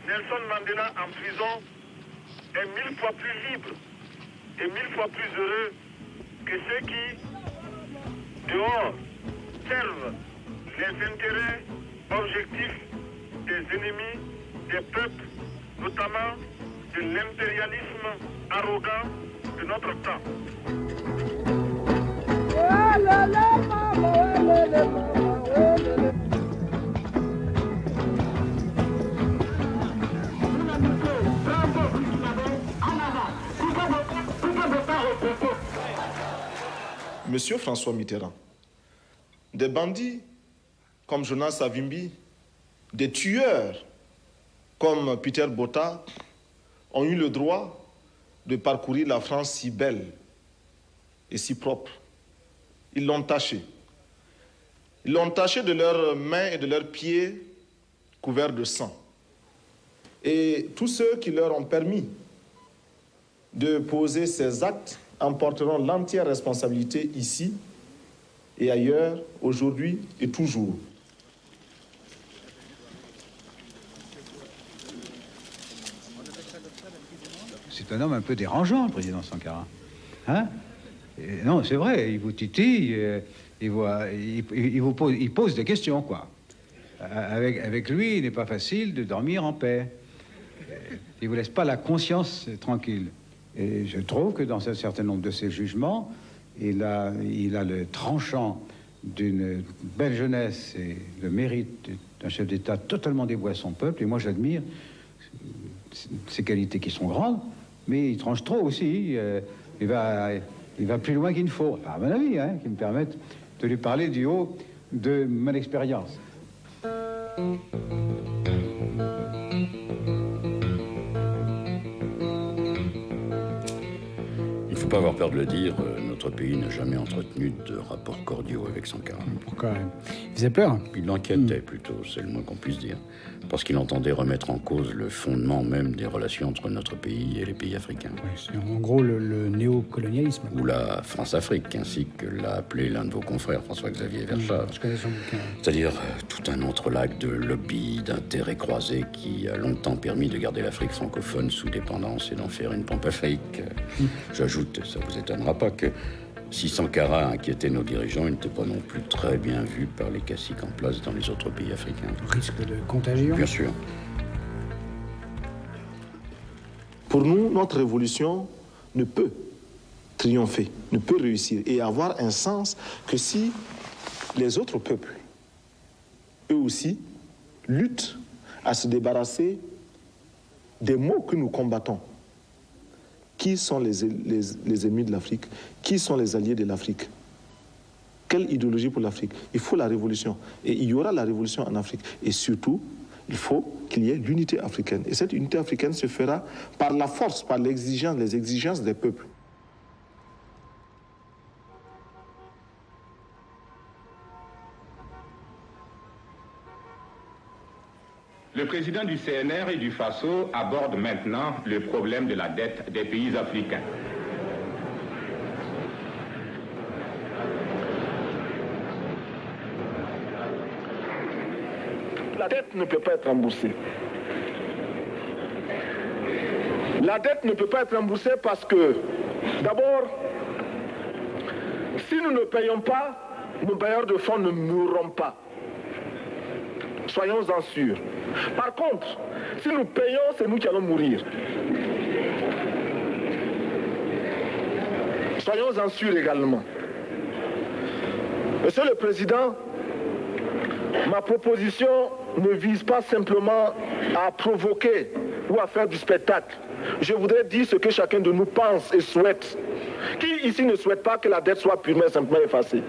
Nelson Mandela en prison est 1000 fois plus libre et 1000 fois plus heureux que ceux qui, dehors, servent les intérêts objectifs des ennemis des peuples, notamment de l'impérialisme arrogant de notre temps. Monsieur François Mitterrand, des bandits comme Jonas Savimbi, des tueurs comme Peter Botta ont eu le droit de parcourir la France si belle et si propre. Ils l'ont tachée. Ils l'ont taché de leurs mains et de leurs pieds couverts de sang. Et tous ceux qui leur ont permis de poser ces actes en porteront l'entière responsabilité ici et ailleurs, aujourd'hui et toujours. C'est un homme un peu dérangeant, le président Sankara. Hein? Non, c'est vrai, il vous titille, il pose des questions, quoi. Avec lui, il n'est pas facile de dormir en paix. Il ne vous laisse pas la conscience tranquille. Et je trouve que dans un certain nombre de ses jugements, il a le tranchant d'une belle jeunesse et le mérite d'un chef d'État totalement dévoué à son peuple. Et moi, j'admire ses qualités qui sont grandes, mais il tranche trop aussi. Il va plus loin qu'il ne faut, à mon avis, hein, qui me permettent de lui parler du haut de mon expérience. Il ne faut pas avoir peur de le dire, notre pays n'a jamais entretenu de rapports cordiaux avec Sankara. Pourquoi? Il faisait peur? Il l'inquiétait plutôt, c'est le moins qu'on puisse dire. Parce qu'il entendait remettre en cause le fondement même des relations entre notre pays et les pays africains. Oui, c'est en gros le néocolonialisme. Ou la France-Afrique, ainsi que l'a appelé l'un de vos confrères, François-Xavier Verschave. Je connais son bouquin. C'est-à-dire tout un entrelac de lobbies, d'intérêts croisés qui a longtemps permis de garder l'Afrique francophone sous dépendance et d'en faire une pompe afrique. J'ajoute, ça vous étonnera pas, que si Sankara inquiétait nos dirigeants, il n'était pas non plus très bien vu par les caciques en place dans les autres pays africains. Risque de contagion? Bien sûr. Pour nous, notre révolution ne peut triompher, ne peut réussir et avoir un sens que si les autres peuples, eux aussi, luttent à se débarrasser des maux que nous combattons. Qui sont les ennemis de l'Afrique? Qui sont les alliés de l'Afrique? Quelle idéologie pour l'Afrique? Il faut la révolution. Et il y aura la révolution en Afrique. Et surtout, il faut qu'il y ait l'unité africaine. Et cette unité africaine se fera par la force, par l'exigence, les exigences des peuples. Le président du CNR et du FASO aborde maintenant le problème de la dette des pays africains. La dette ne peut pas être remboursée. La dette ne peut pas être remboursée parce que, d'abord, si nous ne payons pas, nos bailleurs de fonds ne mourront pas. Soyons-en sûrs. Par contre, si nous payons, c'est nous qui allons mourir. Soyons-en sûrs également. Monsieur le Président, ma proposition ne vise pas simplement à provoquer ou à faire du spectacle. Je voudrais dire ce que chacun de nous pense et souhaite. Qui ici ne souhaite pas que la dette soit purement et simplement effacée?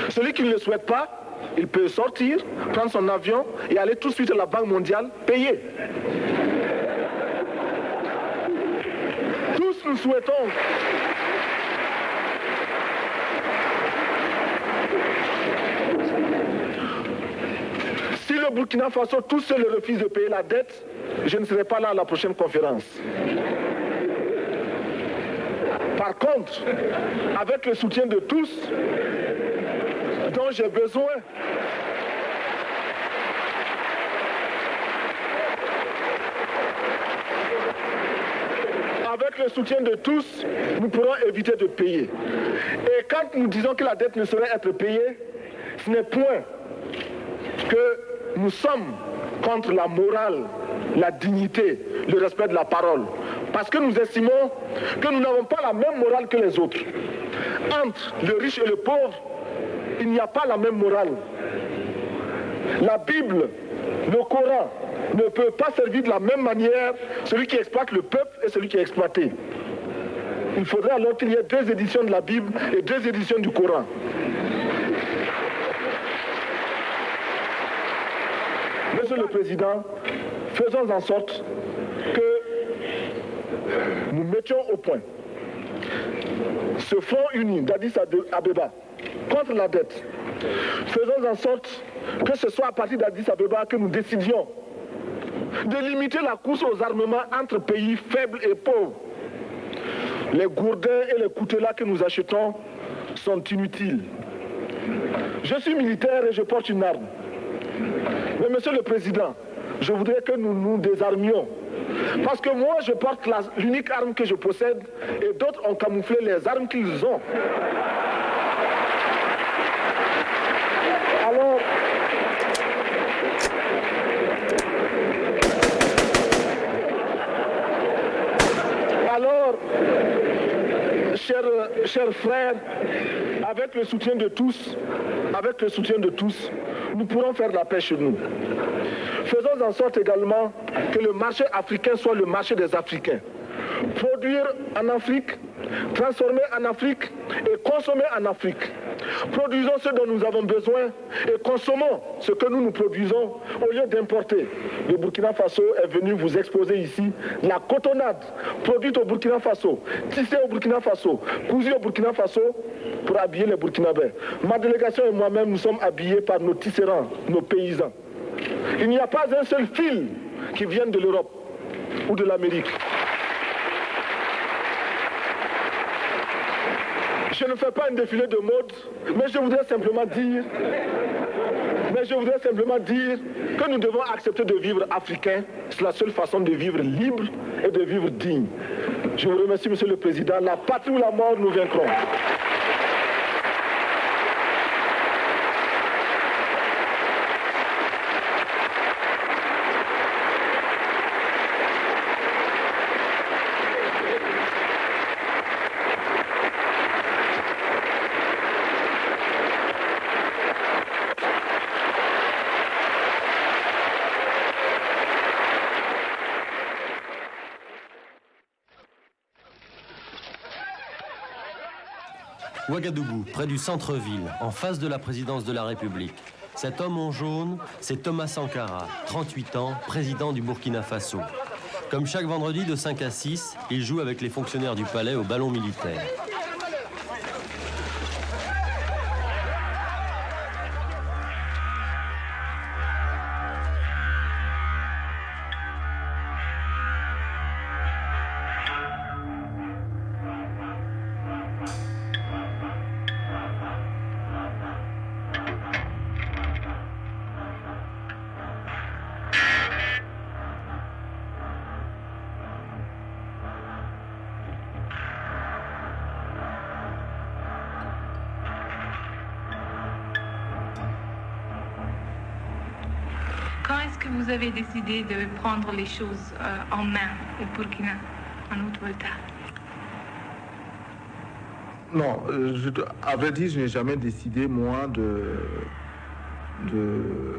Celui qui ne le souhaite pas, il peut sortir, prendre son avion et aller tout de suite à la Banque mondiale payer. Tous nous souhaitons si le Burkina Faso tout seul refuse de payer la dette, je ne serai pas là à la prochaine conférence. Par contre, avec le soutien de tous, dont j'ai besoin, avec le soutien de tous, nous pourrons éviter de payer. Et quand nous disons que la dette ne saurait être payée, ce n'est point que nous sommes contre la morale, la dignité, le respect de la parole. Parce que nous estimons que nous n'avons pas la même morale que les autres. Entre le riche et le pauvre, il n'y a pas la même morale. La Bible, le Coran, ne peut pas servir de la même manière celui qui exploite le peuple et celui qui est exploité. Il faudrait alors qu'il y ait 2 éditions de la Bible et 2 éditions du Coran. Monsieur le Président, faisons en sorte que nous mettions au point ce front uni d'Addis Abeba contre la dette Faisons en sorte que ce soit à partir d'Addis Abeba que nous décidions de limiter la course aux armements entre pays faibles et pauvres. Les gourdins et les coutelas que nous achetons sont inutiles. Je suis militaire et je porte une arme. Mais Monsieur le Président, je voudrais que nous nous désarmions. Parce que moi, je porte l'unique arme que je possède et d'autres ont camouflé les armes qu'ils ont. Alors, chers frères, avec le soutien de tous, nous pourrons faire la paix chez nous. Faisons en sorte également que le marché africain soit le marché des Africains. Produire en Afrique, transformer en Afrique et consommer en Afrique. Produisons ce dont nous avons besoin et consommons ce que nous produisons au lieu d'importer. Le Burkina Faso est venu vous exposer ici la cotonnade produite au Burkina Faso, tissée au Burkina Faso, cousue au Burkina Faso pour habiller les Burkinabés. Ma délégation et moi-même, nous sommes habillés par nos tisserands, nos paysans. Il n'y a pas un seul fil qui vienne de l'Europe ou de l'Amérique. Je ne fais pas un défilé de mode, mais je voudrais simplement dire que nous devons accepter de vivre africain. C'est la seule façon de vivre libre et de vivre digne. Je vous remercie, Monsieur le Président. La patrie ou la mort, nous vaincrons. Ouagadougou, près du centre-ville, en face de la présidence de la République. Cet homme en jaune, c'est Thomas Sankara, 38 ans, président du Burkina Faso. Comme chaque vendredi de 5 à 6, il joue avec les fonctionnaires du palais au ballon militaire. Quand est-ce que vous avez décidé de prendre les choses en main au Burkina, en Haute-Volta? Non, à vrai dire, je n'ai jamais décidé, moi, de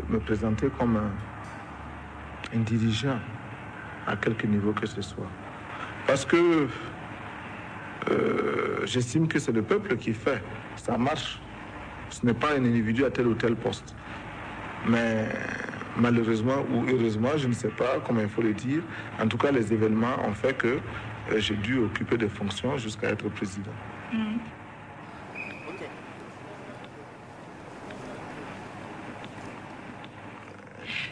me présenter comme un dirigeant à quelque niveau que ce soit. Parce que j'estime que c'est le peuple qui fait. Ça marche. Ce n'est pas un individu à tel ou tel poste. Mais malheureusement ou heureusement, je ne sais pas comment il faut le dire, en tout cas les événements ont fait que j'ai dû occuper des fonctions jusqu'à être président.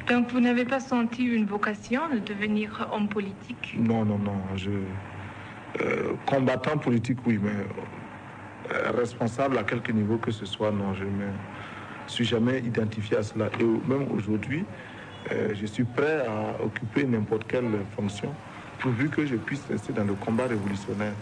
Donc vous n'avez pas senti une vocation de devenir homme politique? Non. Combattant politique, oui, mais responsable à quelque niveau que ce soit, non, je ne me suis jamais identifié à cela. Et même aujourd'hui, je suis prêt à occuper n'importe quelle fonction, pourvu que je puisse rester dans le combat révolutionnaire.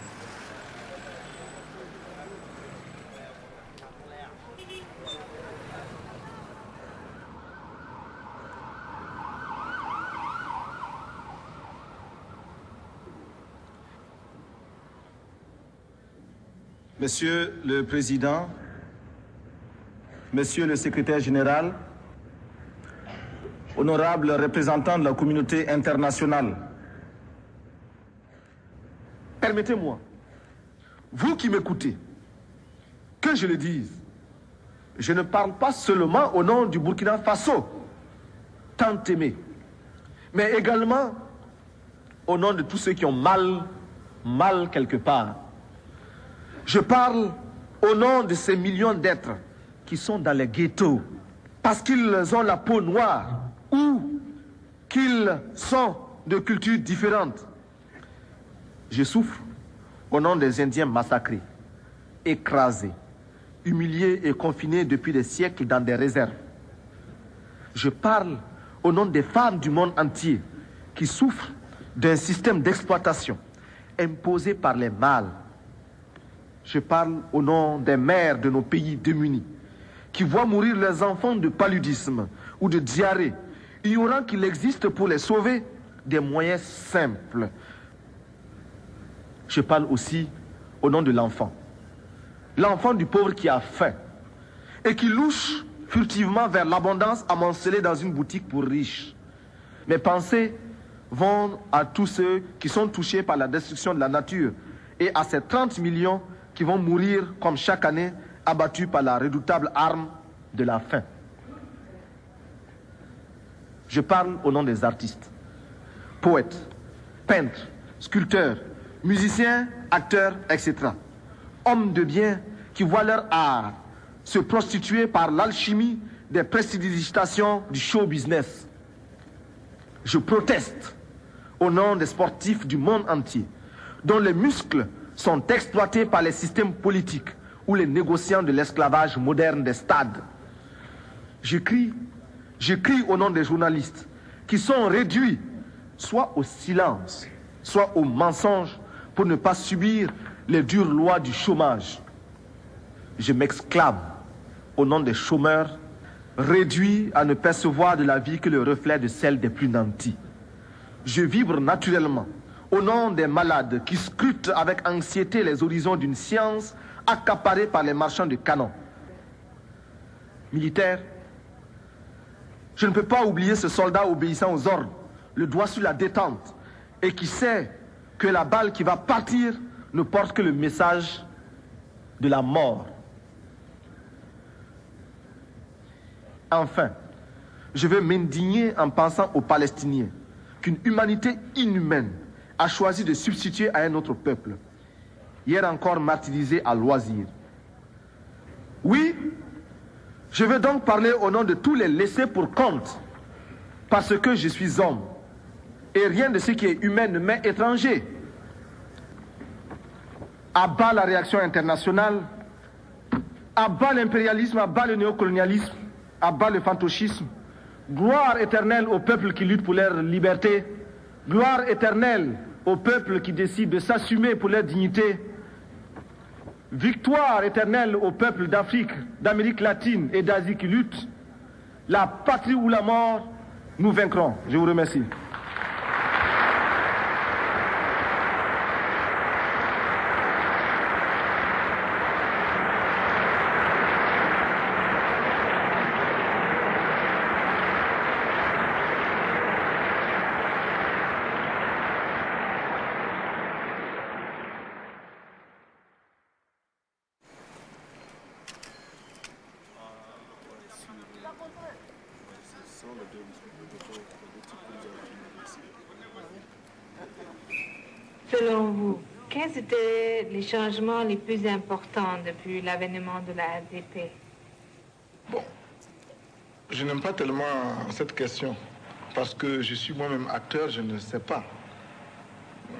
Monsieur le Président, Monsieur le Secrétaire général, honorables représentants de la communauté internationale, permettez-moi, vous qui m'écoutez, que je le dise, je ne parle pas seulement au nom du Burkina Faso, tant aimé, mais également au nom de tous ceux qui ont mal quelque part. Je parle au nom de ces millions d'êtres qui sont dans les ghettos, parce qu'ils ont la peau noire ou qu'ils sont de cultures différentes. Je souffre au nom des Indiens massacrés, écrasés, humiliés et confinés depuis des siècles dans des réserves. Je parle au nom des femmes du monde entier qui souffrent d'un système d'exploitation imposé par les mâles. Je parle au nom des mères de nos pays démunis qui voient mourir leurs enfants de paludisme ou de diarrhée, ignorant qu'il existe pour les sauver des moyens simples. Je parle aussi au nom de l'enfant. L'enfant du pauvre qui a faim et qui louche furtivement vers l'abondance amoncelée dans une boutique pour riches. Mes pensées vont à tous ceux qui sont touchés par la destruction de la nature et à ces 30 millions qui vont mourir comme chaque année abattus par la redoutable arme de la faim. Je parle au nom des artistes, poètes, peintres, sculpteurs, musiciens, acteurs, etc. Hommes de bien qui voient leur art se prostituer par l'alchimie des prestidigitations du show business. Je proteste au nom des sportifs du monde entier, dont les muscles sont exploités par les systèmes politiques ou les négociants de l'esclavage moderne des stades. Je crie au nom des journalistes qui sont réduits soit au silence, soit au mensonge pour ne pas subir les dures lois du chômage. Je m'exclame au nom des chômeurs réduits à ne percevoir de la vie que le reflet de celle des plus nantis. Je vibre naturellement au nom des malades qui scrutent avec anxiété les horizons d'une science accaparée par les marchands de canons. Militaire, je ne peux pas oublier ce soldat obéissant aux ordres, le doigt sur la détente, et qui sait que la balle qui va partir ne porte que le message de la mort. Enfin, je veux m'indigner en pensant aux Palestiniens qu'une humanité inhumaine a choisi de substituer à un autre peuple, hier encore martyrisé à loisir. Oui, je veux donc parler au nom de tous les laissés pour compte, parce que je suis homme, et rien de ce qui est humain ne m'est étranger. À bas la réaction internationale, à bas l'impérialisme, à bas le néocolonialisme, à bas le fantoschisme. Gloire éternelle aux peuples qui luttent pour leur liberté. Gloire éternelle aux peuples qui décident de s'assumer pour leur dignité. Victoire éternelle aux peuples d'Afrique, d'Amérique latine et d'Asie qui luttent. La patrie ou la mort, nous vaincrons. Je vous remercie. Selon vous, quels étaient les changements les plus importants depuis l'avènement de la RDP? Bon, je n'aime pas tellement cette question, parce que je suis moi-même acteur, je ne sais pas.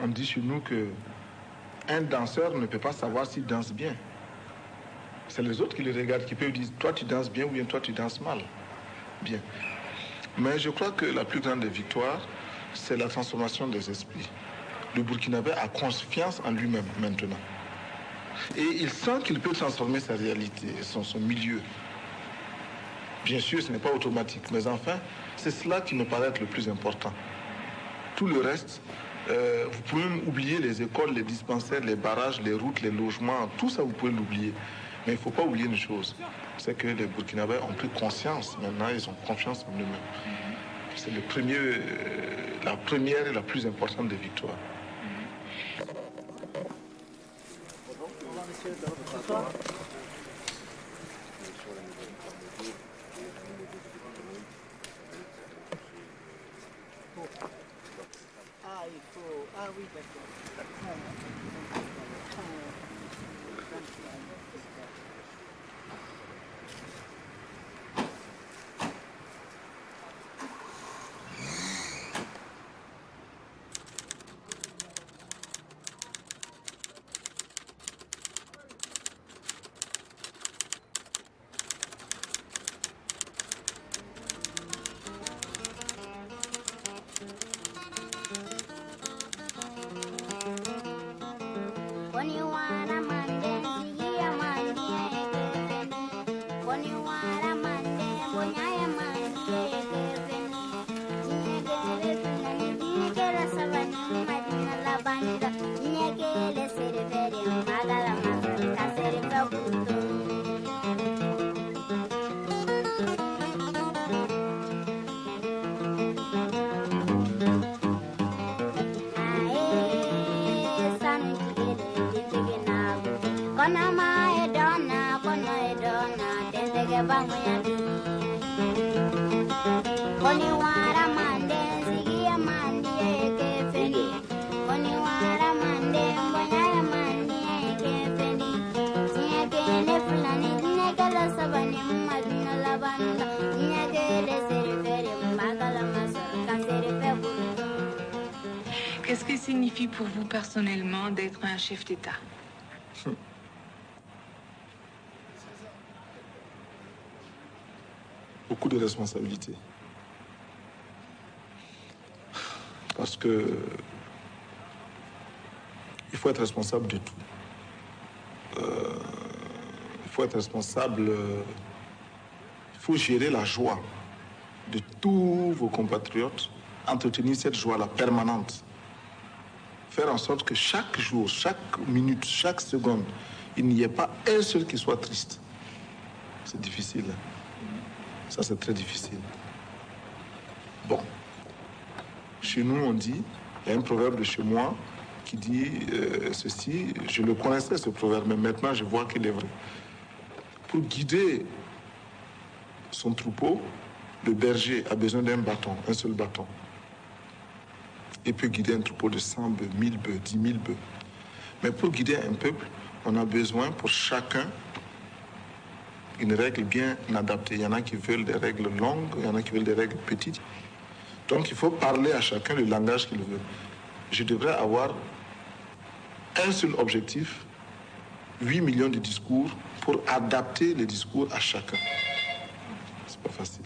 On dit chez nous qu'un danseur ne peut pas savoir s'il danse bien. C'est les autres qui le regardent, qui peuvent dire « toi tu danses bien » ou bien « toi tu danses mal ». Bien. Mais je crois que la plus grande des victoires, c'est la transformation des esprits. Le Burkinabé a confiance en lui-même maintenant. Et il sent qu'il peut transformer sa réalité, son milieu. Bien sûr, ce n'est pas automatique, mais enfin, c'est cela qui me paraît être le plus important. Tout le reste, vous pouvez même oublier les écoles, les dispensaires, les barrages, les routes, les logements, tout ça vous pouvez l'oublier. Mais il ne faut pas oublier une chose, c'est que les Burkinabés ont pris conscience maintenant, ils ont confiance en eux-mêmes. C'est la première et la plus importante des victoires. Ah oui, d'accord. Qu'est-ce que signifie pour vous personnellement d'être un chef d'État? Beaucoup de responsabilités. Parce que il faut être responsable de tout. Il faut être responsable, il faut gérer la joie de tous vos compatriotes, entretenir cette joie-là permanente. Faire en sorte que chaque jour, chaque minute, chaque seconde, il n'y ait pas un seul qui soit triste. C'est difficile. Ça, c'est très difficile. Bon. Chez nous, on dit, il y a un proverbe de chez moi qui dit ceci. Je le connaissais, ce proverbe, mais maintenant, je vois qu'il est vrai. Pour guider son troupeau, le berger a besoin d'un bâton, un seul bâton. Il peut guider un troupeau de 100 bœufs, 1000 bœufs, 10 000 bœufs. Mais pour guider un peuple, on a besoin pour chacun une règle bien adaptée. Il y en a qui veulent des règles longues, il y en a qui veulent des règles petites. Donc il faut parler à chacun le langage qu'il veut. Je devrais avoir un seul objectif, 8 millions de discours pour adapter les discours à chacun. C'est pas facile.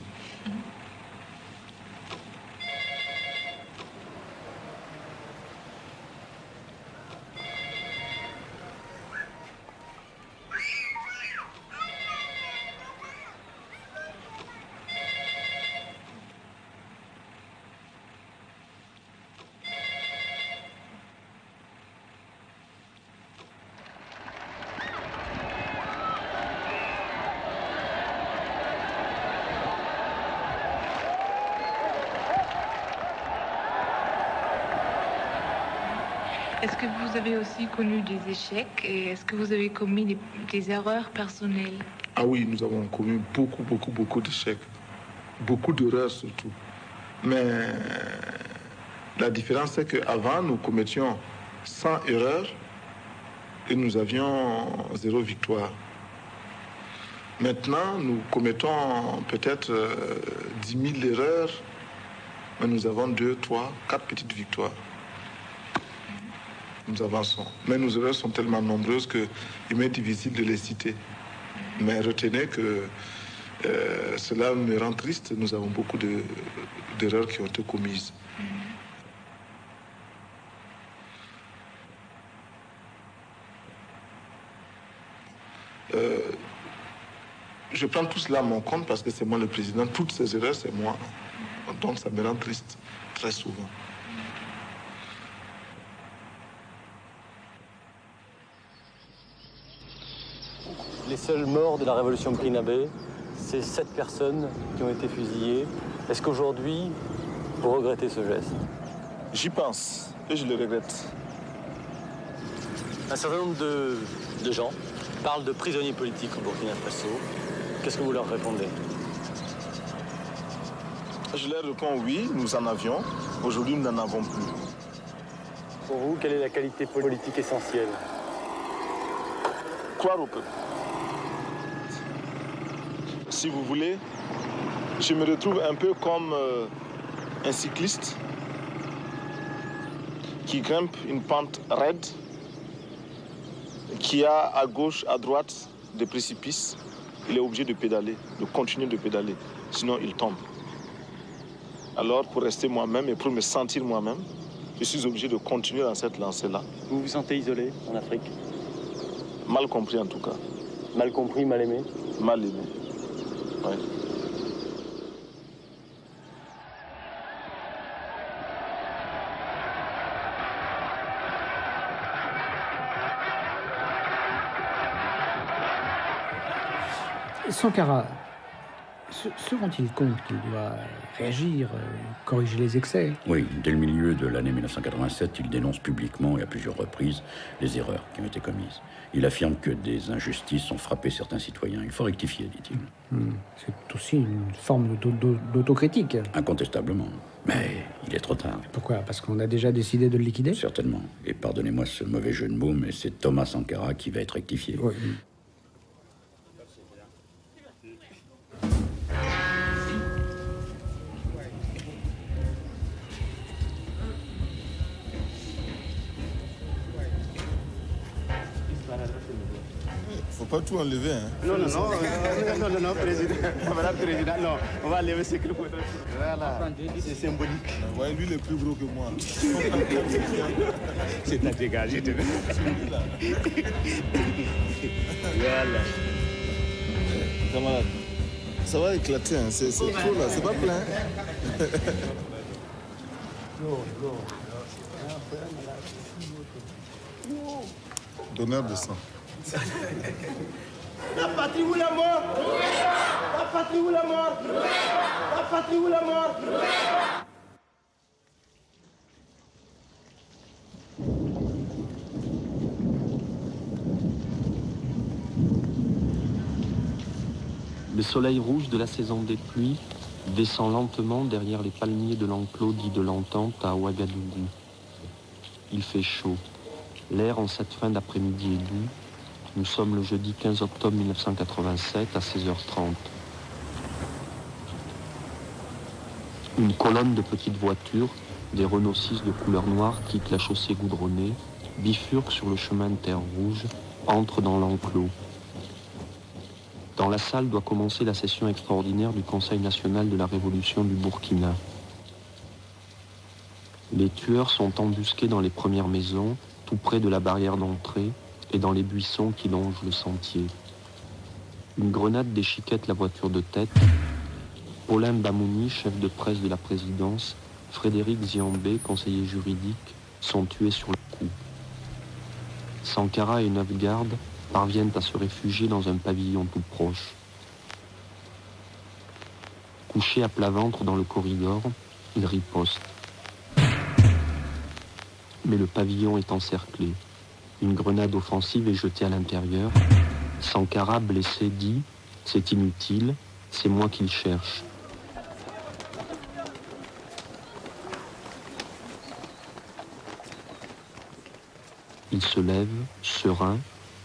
Est-ce que vous avez aussi connu des échecs et est-ce que vous avez commis des erreurs personnelles? Ah oui, nous avons commis beaucoup d'échecs. Beaucoup d'erreurs surtout. Mais la différence, c'est qu'avant, nous commettions 100 erreurs et nous avions 0 victoire. Maintenant, nous commettons peut-être 10 000 erreurs, mais nous avons 2, 3, 4 petites victoires. Nous avançons. Mais nos erreurs sont tellement nombreuses qu'il m'est difficile de les citer. Mais retenez que cela me rend triste. Nous avons beaucoup d'erreurs qui ont été commises. Je prends tout cela à mon compte parce que c'est moi le président. Toutes ces erreurs, c'est moi. Donc ça me rend triste, très souvent. Les seuls morts de la révolution burkinabé, c'est 7 personnes qui ont été fusillées. Est-ce qu'aujourd'hui, vous regrettez ce geste? J'y pense et je le regrette. Un certain nombre de gens parlent de prisonniers politiques au Burkina Faso. Qu'est-ce que vous leur répondez? Je leur réponds oui, nous en avions. Aujourd'hui, nous n'en avons plus. Pour vous, quelle est la qualité politique essentielle? Croire au peuple. Si vous voulez, je me retrouve un peu comme un cycliste qui grimpe une pente raide, qui a à gauche, à droite des précipices. Il est obligé de pédaler, de continuer de pédaler, sinon il tombe. Alors, pour rester moi-même et pour me sentir moi-même, je suis obligé de continuer dans cette lancée-là. Vous vous sentez isolé en Afrique? Mal compris en tout cas. Mal compris, mal aimé? Mal aimé. Oui. Sankara, Se rend-il compte qu'il doit réagir, corriger les excès? Oui, dès le milieu de l'année 1987, il dénonce publiquement et à plusieurs reprises les erreurs qui ont été commises. Il affirme que des injustices ont frappé certains citoyens. Il faut rectifier, dit-il. C'est aussi une forme d'autocritique. Incontestablement. Mais il est trop tard. Pourquoi? Parce qu'on a déjà décidé de le liquider? Certainement. Et pardonnez-moi ce mauvais jeu de mots, mais c'est Thomas Sankara qui va être rectifié. Oui. Faut pas tout enlever, hein. Non, président. Madame président, non. On va enlever ce qu'il faut. Voilà. C'est symbolique. Ouais, lui, il est plus gros que moi. C'est à dégager. Voilà. Camarade, ça va éclater, hein. C'est trop là, c'est pas plein. Donneur de sang. La patrie ou la mort? La patrie ou la mort? La patrie ou la mort? Le soleil rouge de la saison des pluies descend lentement derrière les palmiers de l'enclos dit de l'Entente à Ouagadougou. Il fait chaud. L'air en cette fin d'après-midi est doux. Nous sommes le jeudi 15 octobre 1987 à 16h30. Une colonne de petites voitures, des Renault 6 de couleur noire quitte la chaussée goudronnée, bifurque sur le chemin de terre rouge, entre dans l'enclos. Dans la salle doit commencer la session extraordinaire du Conseil national de la Révolution du Burkina. Les tueurs sont embusqués dans les premières maisons, tout près de la barrière d'entrée et dans les buissons qui longent le sentier. Une grenade déchiquette la voiture de tête. Paulin Bamouni, chef de presse de la présidence, Frédéric Ziambé, conseiller juridique, sont tués sur le coup. Sankara et 9 gardes parviennent à se réfugier dans un pavillon tout proche. Couchés à plat ventre dans le corridor, ils ripostent. Mais le pavillon est encerclé. Une grenade offensive est jetée à l'intérieur. Sankara, blessé, dit « C'est inutile, c'est moi qu'il cherche ». Il se lève, serein,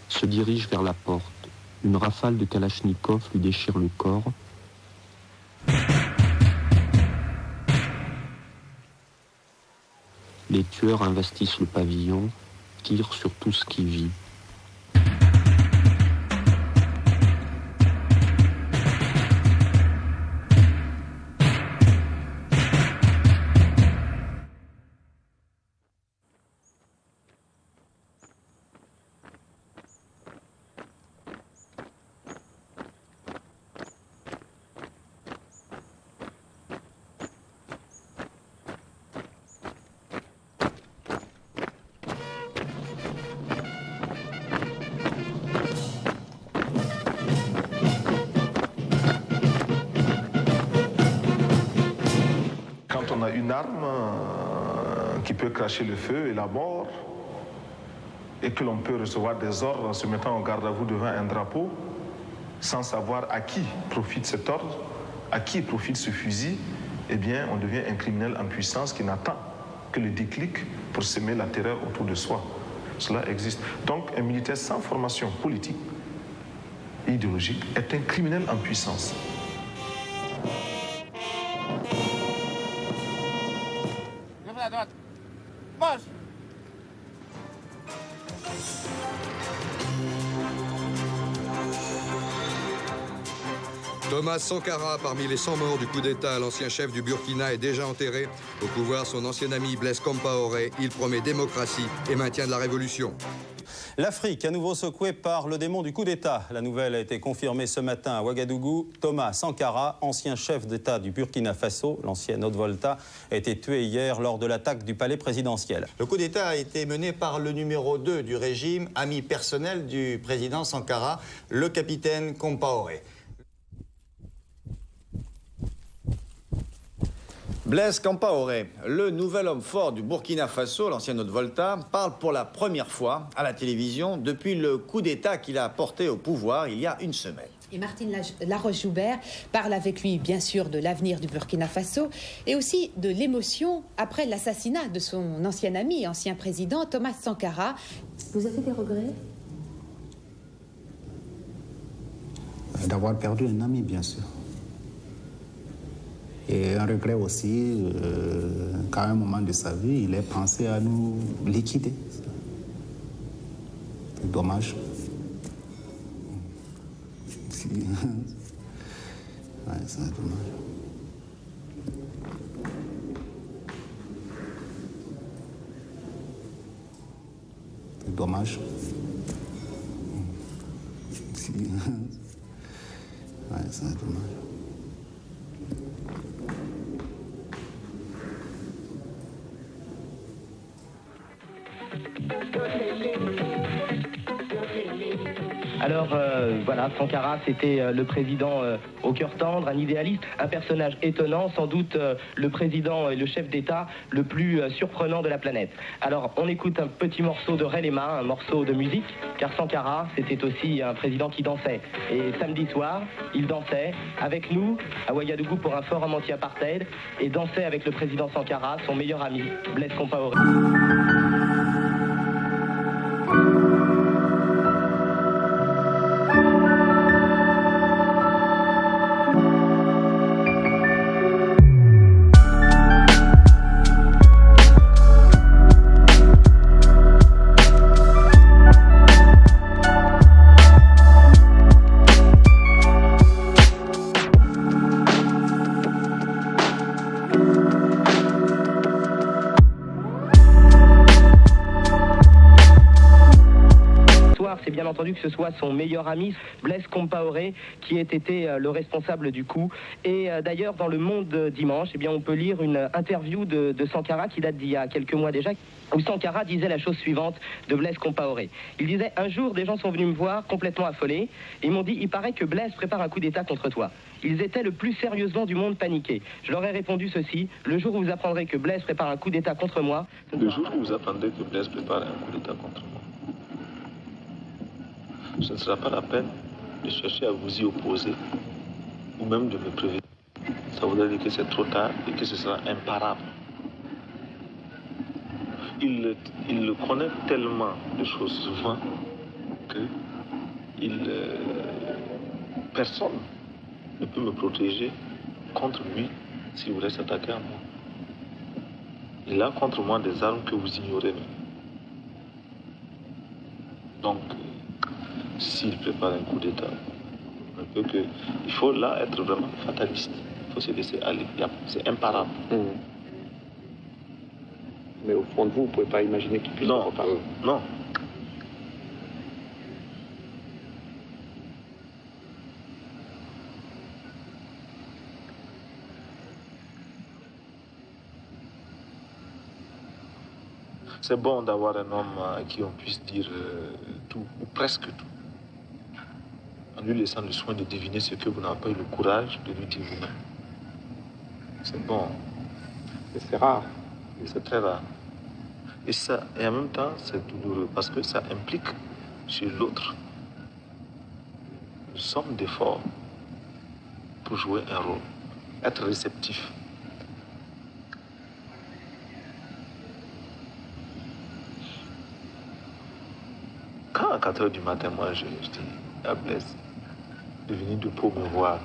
se dirige vers la porte. Une rafale de Kalachnikov lui déchire le corps. Les tueurs investissent le pavillon, tirent sur tout ce qui vit. On a une arme qui peut cracher le feu et la mort, et que l'on peut recevoir des ordres en se mettant en garde à vous devant un drapeau, sans savoir à qui profite cet ordre, à qui profite ce fusil, eh bien, on devient un criminel en puissance qui n'attend que le déclic pour semer la terreur autour de soi. Cela existe. Donc, un militaire sans formation politique et idéologique est un criminel en puissance. À droite. Marche. Thomas Sankara, parmi les 100 morts du coup d'État, l'ancien chef du Burkina est déjà enterré. Au pouvoir, son ancien ami Blaise Compaoré. Il promet démocratie et maintien de la révolution. L'Afrique, à nouveau secouée par le démon du coup d'État. La nouvelle a été confirmée ce matin à Ouagadougou. Thomas Sankara, ancien chef d'État du Burkina Faso, l'ancienne Haute-Volta, a été tué hier lors de l'attaque du palais présidentiel. Le coup d'État a été mené par le numéro 2 du régime, ami personnel du président Sankara, le capitaine Compaoré. Blaise Compaoré, le nouvel homme fort du Burkina Faso, l'ancien Haute-Volta, parle pour la première fois à la télévision depuis le coup d'État qu'il a porté au pouvoir il y a une semaine. Et Martine Laroche-Joubert parle avec lui, bien sûr, de l'avenir du Burkina Faso et aussi de l'émotion après l'assassinat de son ancien ami, ancien président, Thomas Sankara. Vous avez des regrets? D'avoir perdu un ami, bien sûr. Et un regret aussi qu'à un moment de sa vie, il ait pensé à nous liquider. C'est dommage. Ouais, c'est dommage. C'est dommage. Ouais, c'est dommage. Alors voilà, Sankara, c'était le président au cœur tendre, un idéaliste, un personnage étonnant, sans doute le président et le chef d'État le plus surprenant de la planète. Alors on écoute un petit morceau de Relema, un morceau de musique, car Sankara, c'était aussi un président qui dansait. Et samedi soir, il dansait avec nous à Ouagadougou pour un forum anti-apartheid et dansait avec le président Sankara, son meilleur ami, Blaise Compaoré. C'est bien entendu que ce soit son meilleur ami, Blaise Compaoré, qui ait été le responsable du coup. Et d'ailleurs, dans Le Monde dimanche, eh bien, on peut lire une interview de Sankara qui date d'il y a quelques mois déjà, où Sankara disait la chose suivante de Blaise Compaoré. Il disait: un jour, des gens sont venus me voir complètement affolés, et ils m'ont dit: il paraît que Blaise prépare un coup d'État contre toi. Ils étaient le plus sérieusement du monde paniqués. Je leur ai répondu ceci: le jour où vous apprendrez que Blaise prépare un coup d'État contre moi... Le jour où vous apprendrez que Blaise prépare un coup d'État contre moi, ce ne sera pas la peine de chercher à vous y opposer ou même de me prévenir. Ça voudrait dire que c'est trop tard et que ce sera imparable. Il le connaît tellement de choses souvent que personne ne peut me protéger contre lui s'il voulait s'attaquer à moi. Il a contre moi des armes que vous ignorez. Donc, s'il prépare un coup d'État, il faut là être vraiment fataliste. Il faut se laisser aller. C'est imparable. Mais au fond de vous, vous ne pouvez pas imaginer qu'il puisse en reparler. Non. C'est bon d'avoir un homme à qui on puisse dire tout, ou presque tout, en lui laissant le soin de deviner ce que vous n'avez pas eu le courage de lui dire vous-même. C'est bon. Et c'est rare. C'est très rare. Et en même temps, c'est douloureux parce que ça implique sur l'autre une somme d'efforts pour jouer un rôle, être réceptif. Quand à 4 h du matin, moi, je dis à Blaise de venir de Pau me voir,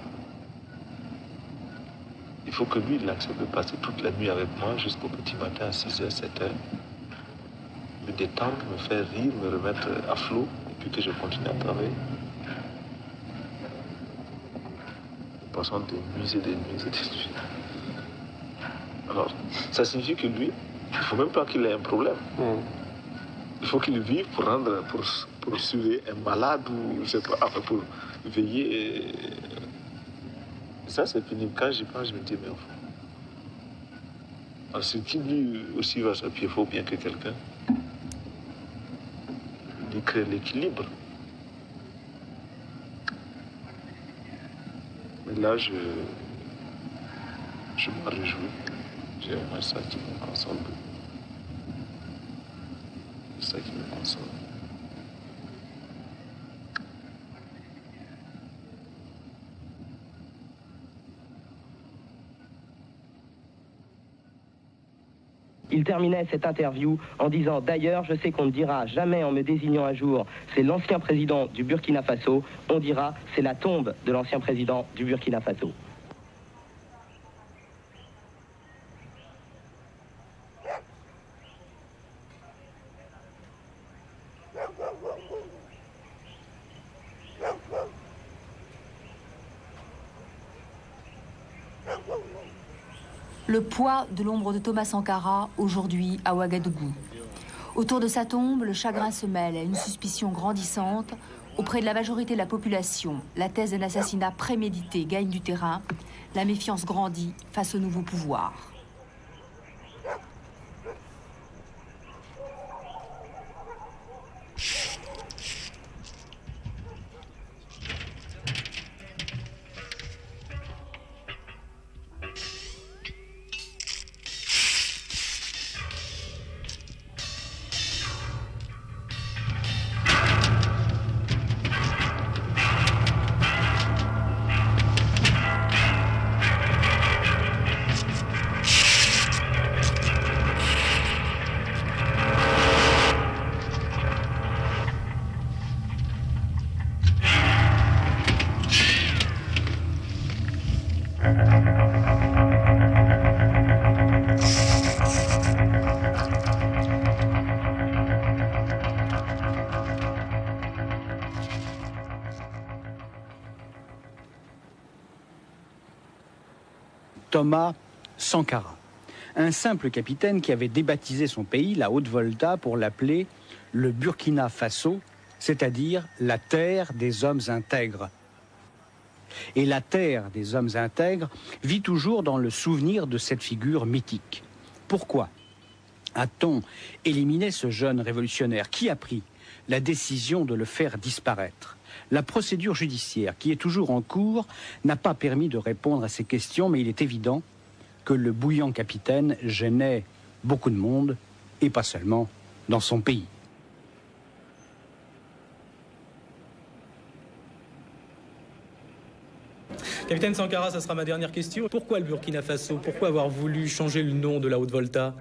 il faut que lui, il accepte de passer toute la nuit avec moi jusqu'au petit matin à 6 h, 7 h, me détendre, me faire rire, me remettre à flot, et puis que je continue à travailler. Nous passons des nuits et des nuits et des nuits. Alors, ça signifie que lui, il ne faut même pas qu'il ait un problème. Il faut qu'il vive pour surveiller un malade ou je sais pas, enfin pour veiller. Et ça, c'est pénible. Quand j'y pense, je me dis, mais enfin. Alors, ce qui lui aussi va sur pied, il faut bien que quelqu'un lui crée l'équilibre. Mais là, je m'en réjouis. C'est ça qui me console. C'est ça qui me console. Il terminait cette interview en disant « D'ailleurs, je sais qu'on ne dira jamais en me désignant un jour c'est l'ancien président du Burkina Faso, on dira c'est la tombe de l'ancien président du Burkina Faso ». Le poids de l'ombre de Thomas Sankara, aujourd'hui à Ouagadougou. Autour de sa tombe, le chagrin se mêle à une suspicion grandissante. Auprès de la majorité de la population, la thèse d'un assassinat prémédité gagne du terrain. La méfiance grandit face au nouveau pouvoir. Thomas Sankara, un simple capitaine qui avait débaptisé son pays, la Haute-Volta, pour l'appeler le Burkina Faso, c'est-à-dire la terre des hommes intègres. Et la terre des hommes intègres vit toujours dans le souvenir de cette figure mythique. Pourquoi a-t-on éliminé ce jeune révolutionnaire? Qui a pris la décision de le faire disparaître? La procédure judiciaire, qui est toujours en cours, n'a pas permis de répondre à ces questions, mais il est évident que le bouillant capitaine gênait beaucoup de monde, et pas seulement dans son pays. Capitaine Sankara, ça sera ma dernière question. Pourquoi le Burkina Faso? Pourquoi avoir voulu changer le nom de la Haute-Volta?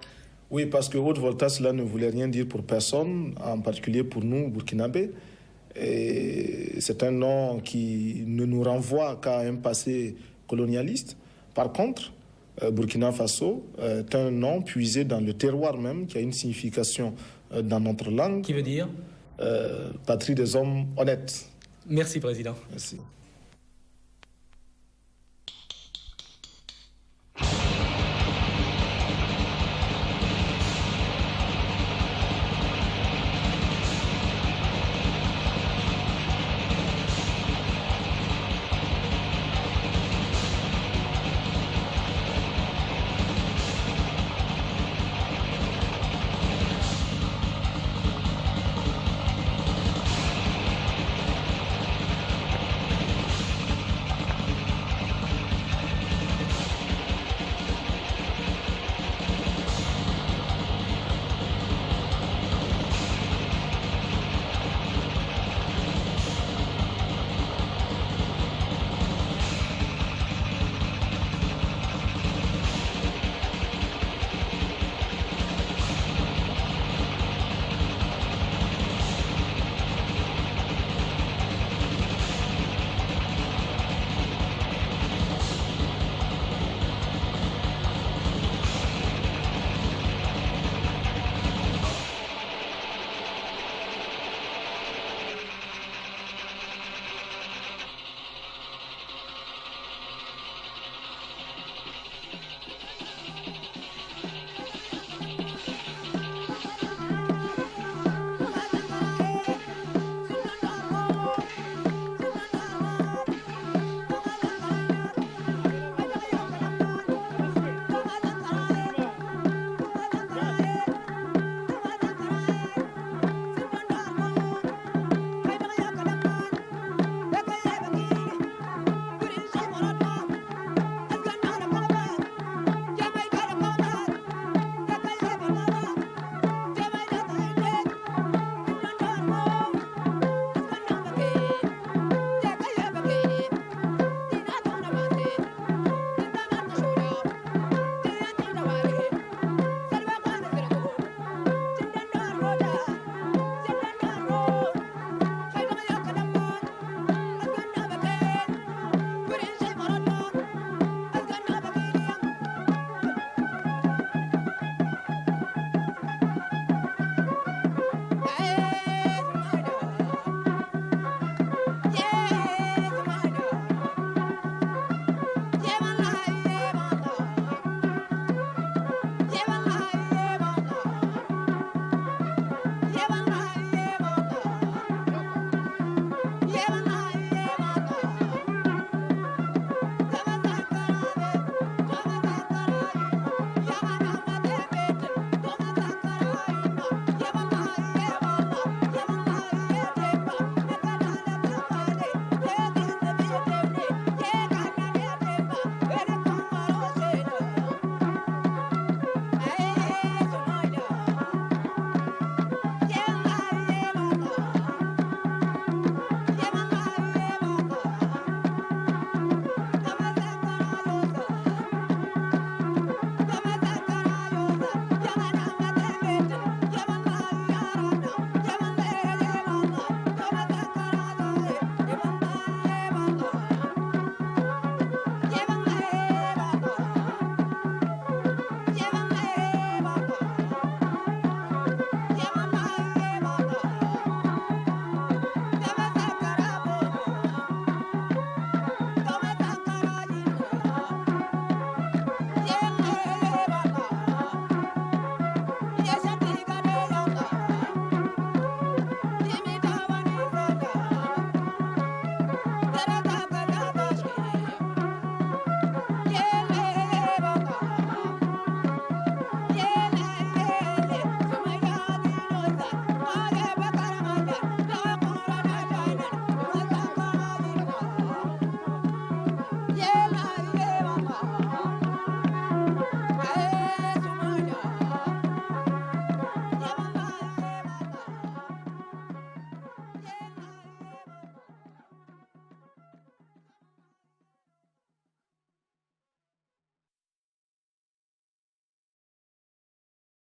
Oui, parce que Haute-Volta, cela ne voulait rien dire pour personne, en particulier pour nous, Burkinabés. Et c'est un nom qui ne nous renvoie qu'à un passé colonialiste. Par contre, Burkina Faso est un nom puisé dans le terroir même, qui a une signification dans notre langue. Qui veut dire patrie des hommes honnêtes. Merci, Président. Merci.